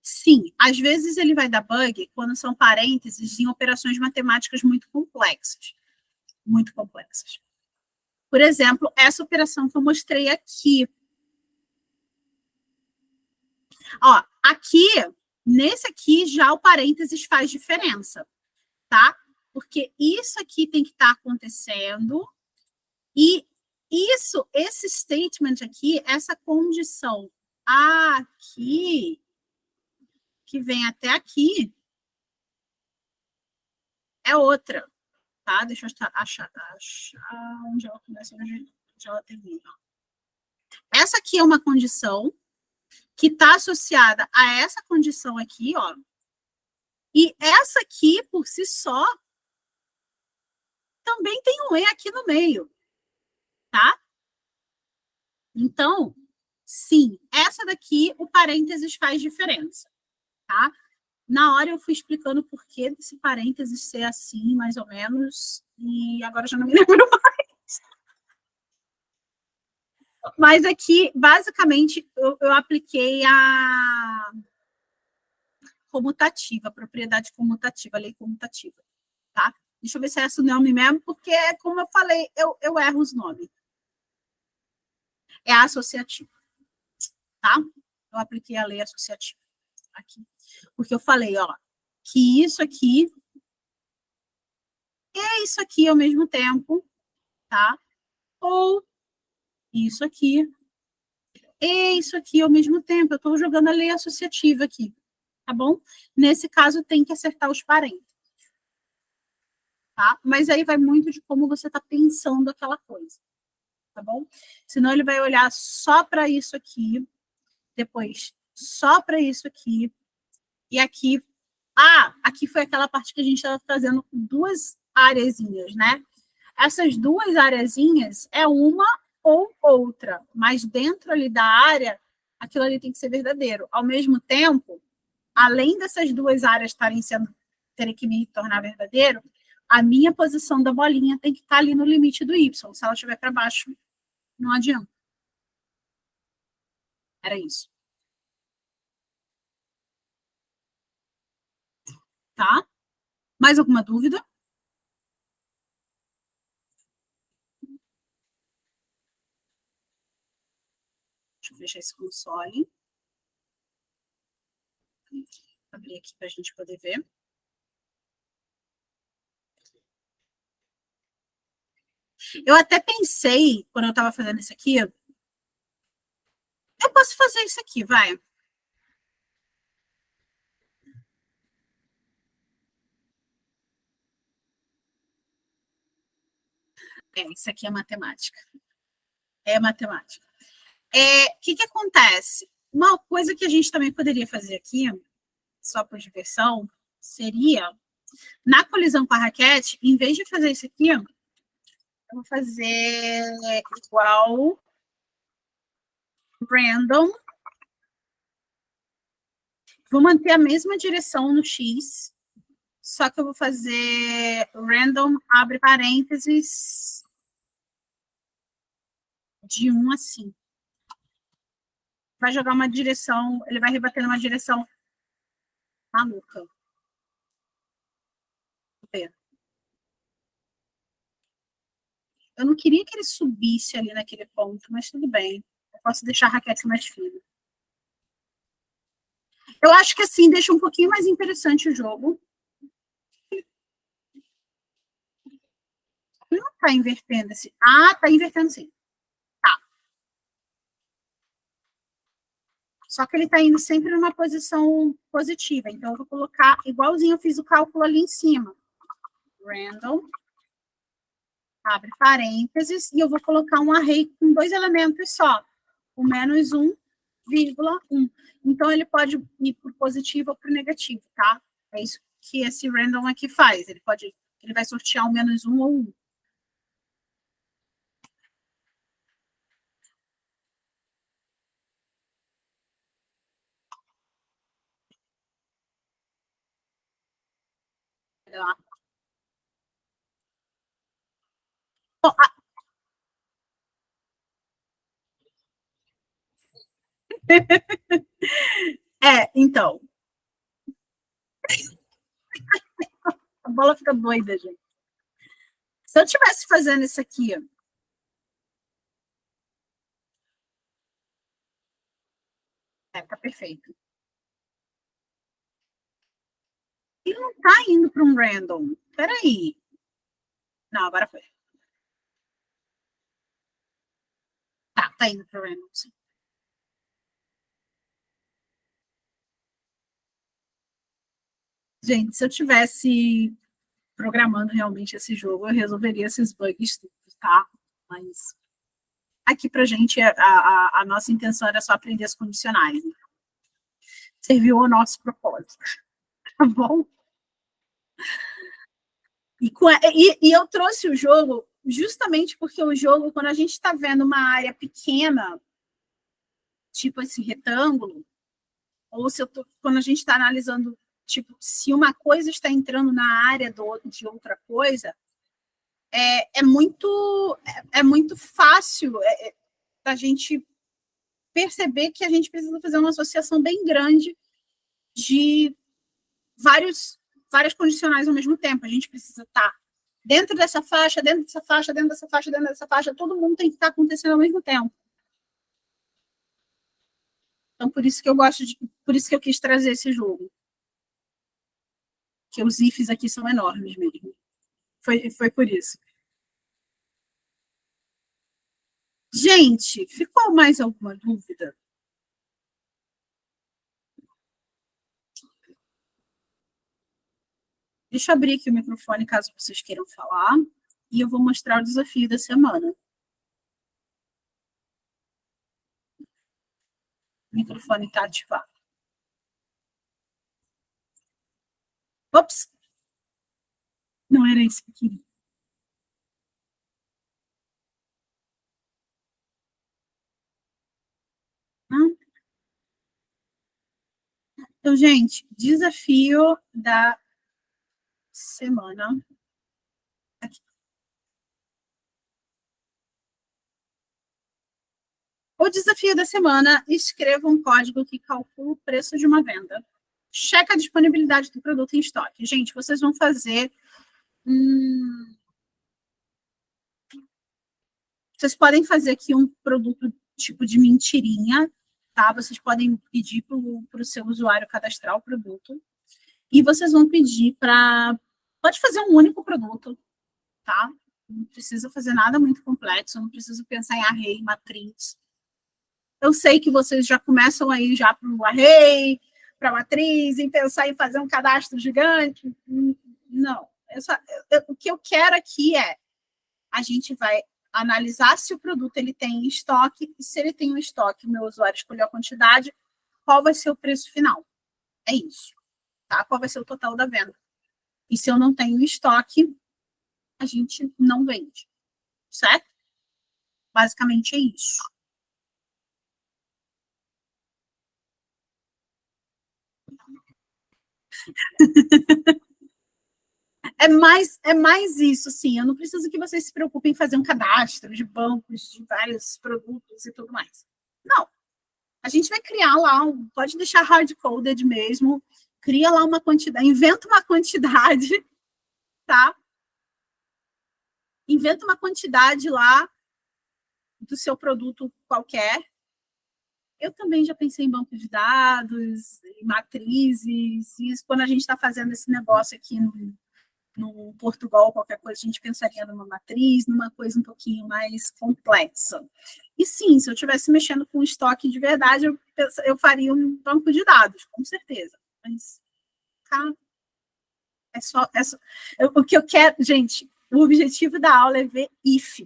Sim, às vezes ele vai dar bug quando são parênteses em operações matemáticas muito complexas. Muito complexas. Por exemplo, essa operação que eu mostrei aqui. Ó, aqui, nesse aqui, já o parênteses faz diferença, tá? Porque isso aqui tem que estar acontecendo e esse statement aqui, essa condição aqui, que vem até aqui, é outra, tá? Deixa eu achar onde ela começa e onde ela termina. Essa aqui é uma condição que está associada a essa condição aqui, ó. E essa aqui, por si só, também tem um E aqui no meio, tá? Então, sim, essa daqui, o parênteses faz diferença, tá? Na hora eu fui explicando o porquê desse parênteses ser assim, mais ou menos, e agora já não me lembro mais. Mas aqui, basicamente, eu apliquei a comutativa, a propriedade comutativa, a lei comutativa, tá? Deixa eu ver se é esse o nome mesmo, porque, como eu falei, eu erro os nomes. É associativa, tá? Eu apliquei a lei associativa aqui. Porque eu falei, ó, que isso aqui é isso aqui ao mesmo tempo, tá? Ou isso aqui é isso aqui ao mesmo tempo. Eu estou jogando a lei associativa aqui, tá bom? Nesse caso, tem que acertar os parênteses, tá? Mas aí vai muito de como você está pensando aquela coisa, tá bom? Senão ele vai olhar só para isso aqui, depois só para isso aqui, e aqui. Aqui foi aquela parte que a gente estava fazendo duas areazinhas, né? Essas duas areazinhas é uma ou outra, mas dentro ali da área, aquilo ali tem que ser verdadeiro. Ao mesmo tempo, além dessas duas áreas terem que me tornar verdadeiro, a minha posição da bolinha tem que estar ali no limite do y. Se ela estiver para baixo, não adianta. Era isso. Tá? Mais alguma dúvida? Deixa eu fechar esse console. Abrir aqui para a gente poder ver. Eu até pensei, quando eu estava fazendo isso aqui, eu posso fazer isso aqui, vai. Isso aqui é matemática. É matemática. Que acontece? Uma coisa que a gente também poderia fazer aqui, só por diversão, seria, na colisão com a raquete, em vez de fazer isso aqui, eu vou fazer igual random. Vou manter a mesma direção no X, só que eu vou fazer random, abre parênteses, de 1 a 5. Vai jogar uma direção, ele vai rebater numa direção maluca. Eu não queria que ele subisse ali naquele ponto, mas tudo bem. Eu posso deixar a raquete mais fina. Eu acho que assim deixa um pouquinho mais interessante o jogo. Não está invertendo esse. Ah, está invertendo sim. Tá. Só que ele está indo sempre numa posição positiva. Então, eu vou colocar igualzinho eu fiz o cálculo ali em cima. Random, abre parênteses, e eu vou colocar um array com 2 elementos só. O menos 1,1. Então, ele pode ir para o positivo ou para o negativo, tá? É isso que esse random aqui faz. Ele vai sortear o menos 1 ou 1. Então, a bola fica doida, gente. Se eu estivesse fazendo isso aqui, tá perfeito. Ele não tá indo para um random. Peraí. Não, agora foi. Tá indo para o random, sim. Gente, se eu tivesse programando realmente esse jogo, eu resolveria esses bugs tudo, tá? Mas aqui pra gente, a nossa intenção era só aprender as condicionais. Né? Serviu ao nosso propósito, tá bom? E eu trouxe o jogo justamente porque o jogo, quando a gente está vendo uma área pequena, tipo esse retângulo, ou se quando a gente está analisando, tipo, se uma coisa está entrando na área de outra coisa, é muito fácil da gente perceber que a gente precisa fazer uma associação bem grande de várias condicionais ao mesmo tempo. A gente precisa estar dentro dessa faixa, dentro dessa faixa, dentro dessa faixa, dentro dessa faixa, todo mundo tem que estar acontecendo ao mesmo tempo. Então, por isso que eu quis trazer esse jogo. Que os ifs aqui são enormes mesmo. Foi por isso. Gente, ficou mais alguma dúvida? Deixa eu abrir aqui o microfone caso vocês queiram falar. E eu vou mostrar o desafio da semana. O microfone está ativado. Ops! Não era isso que eu queria. Então, gente, desafio da semana. Aqui. O desafio da semana: escreva um código que calcula o preço de uma venda. Checa a disponibilidade do produto em estoque. Gente, vocês vão fazer. Vocês podem fazer aqui um produto tipo de mentirinha, tá? Vocês podem pedir para o seu usuário cadastrar o produto. E vocês vão pedir para. Pode fazer um único produto, tá? Não precisa fazer nada muito complexo, não precisa pensar em array, matriz. Eu sei que vocês já começam aí já para o array, para a matriz, em pensar em fazer um cadastro gigante. Não. O que eu quero aqui é a gente vai analisar se o produto ele tem em estoque, e se ele tem um estoque, o meu usuário escolheu a quantidade, qual vai ser o preço final. É isso. Tá? Qual vai ser o total da venda. E se eu não tenho estoque, a gente não vende. Certo? Basicamente é isso. É mais isso, assim. Eu não preciso que vocês se preocupem em fazer um cadastro de bancos, de vários produtos e tudo mais. Não. A gente vai criar lá, pode deixar hard-coded mesmo, cria lá uma quantidade, inventa uma quantidade, tá? inventa uma quantidade lá do seu produto qualquer. Eu também já pensei em banco de dados, em matrizes, isso quando a gente está fazendo esse negócio aqui no Portugal, qualquer coisa, a gente pensaria numa matriz, numa coisa um pouquinho mais complexa. E sim, se eu estivesse mexendo com estoque de verdade, eu faria um banco de dados, com certeza. Mas, cara, o que eu quero, gente, o objetivo da aula é ver if,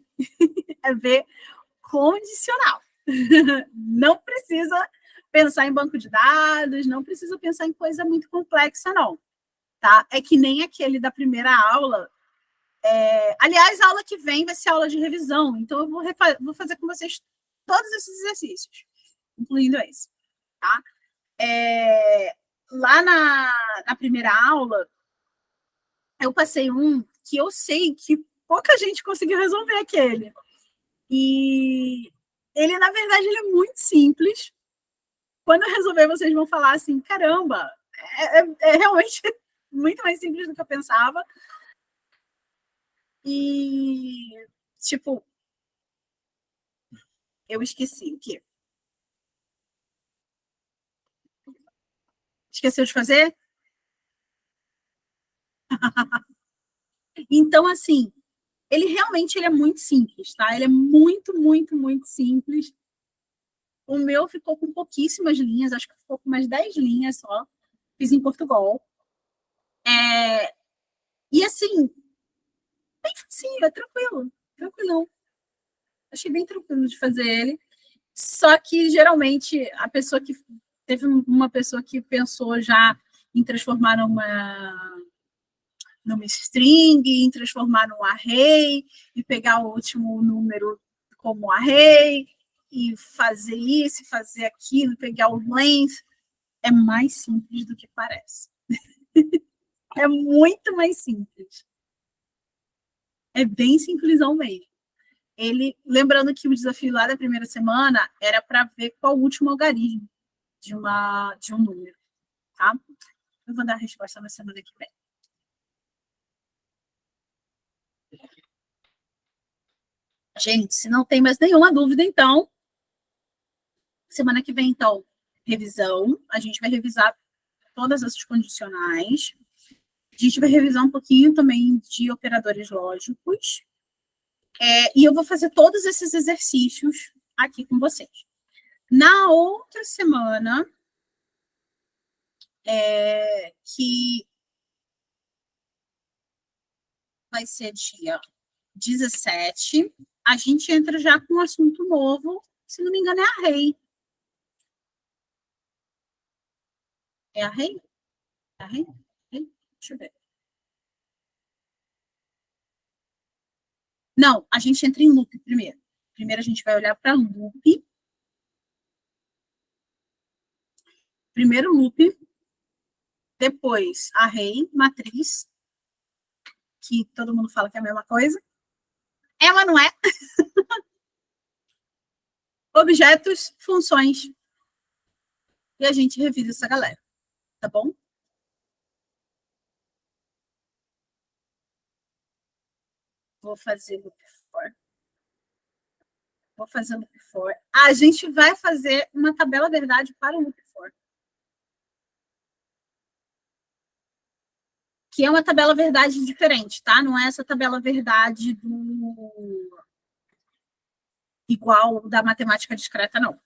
é ver condicional. Não precisa pensar em banco de dados, não precisa pensar em coisa muito complexa, não. Tá? É que nem aquele da primeira aula. Aliás, a aula que vem vai ser aula de revisão, então eu vou fazer com vocês todos esses exercícios, incluindo esse. Tá? Lá na primeira aula, eu passei um que eu sei que pouca gente conseguiu resolver aquele. E ele, na verdade, ele é muito simples. Quando eu resolver, vocês vão falar assim, caramba, é realmente muito mais simples do que eu pensava. E, tipo, eu esqueci o quê? Esqueceu de fazer? Então, assim, ele é muito simples, tá? Ele é muito, muito, muito simples. O meu ficou com pouquíssimas linhas, acho que ficou com umas 10 linhas só. Fiz em Portugal. E, assim, bem facinho, é tranquilo. Tranquilão. Achei bem tranquilo de fazer ele. Só que, geralmente, a pessoa que... Teve uma pessoa que pensou já em transformar numa string, em transformar num array, e pegar o último número como array, e fazer isso, fazer aquilo, pegar o length. É mais simples do que parece. É muito mais simples. É bem simplesão mesmo. Lembrando que o desafio lá da primeira semana era para ver qual o último algarismo de um número, tá? Eu vou dar a resposta na semana que vem. Gente, se não tem mais nenhuma dúvida, então, semana que vem, então, revisão. A gente vai revisar todas essas condicionais. A gente vai revisar um pouquinho também de operadores lógicos. E eu vou fazer todos esses exercícios aqui com vocês. Na outra semana, que vai ser dia 17, a gente entra já com um assunto novo, se não me engano, é array. É array? É array? Deixa eu ver. Não, a gente entra em loop primeiro. Primeiro a gente vai olhar para loop. Primeiro loop, depois array, matriz, que todo mundo fala que é a mesma coisa. Mas não é. Objetos, funções. E a gente revisa essa galera, tá bom? Vou fazer loop for. Vou fazer loop for. A gente vai fazer uma tabela verdade para o loop for. Que é uma tabela verdade diferente, tá? Não é essa tabela verdade igual da matemática discreta, não.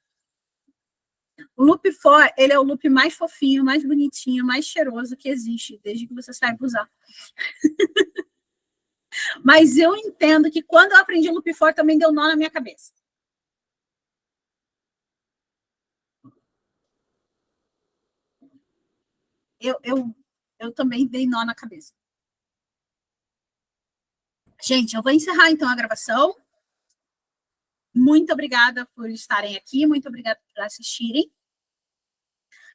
O loop for, ele é o loop mais fofinho, mais bonitinho, mais cheiroso que existe, desde que você saiba usar. Mas eu entendo que quando eu aprendi o loop for, também deu nó na minha cabeça. Eu também dei nó na cabeça. Gente, eu vou encerrar então a gravação. Muito obrigada por estarem aqui, muito obrigada por assistirem.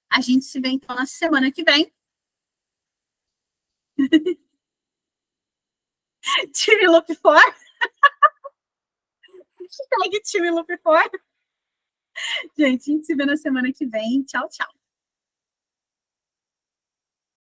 A gente se vê então na semana que vem. Time Loop for. Hashtag Time Loop for. Gente, a gente se vê na semana que vem. Tchau, tchau.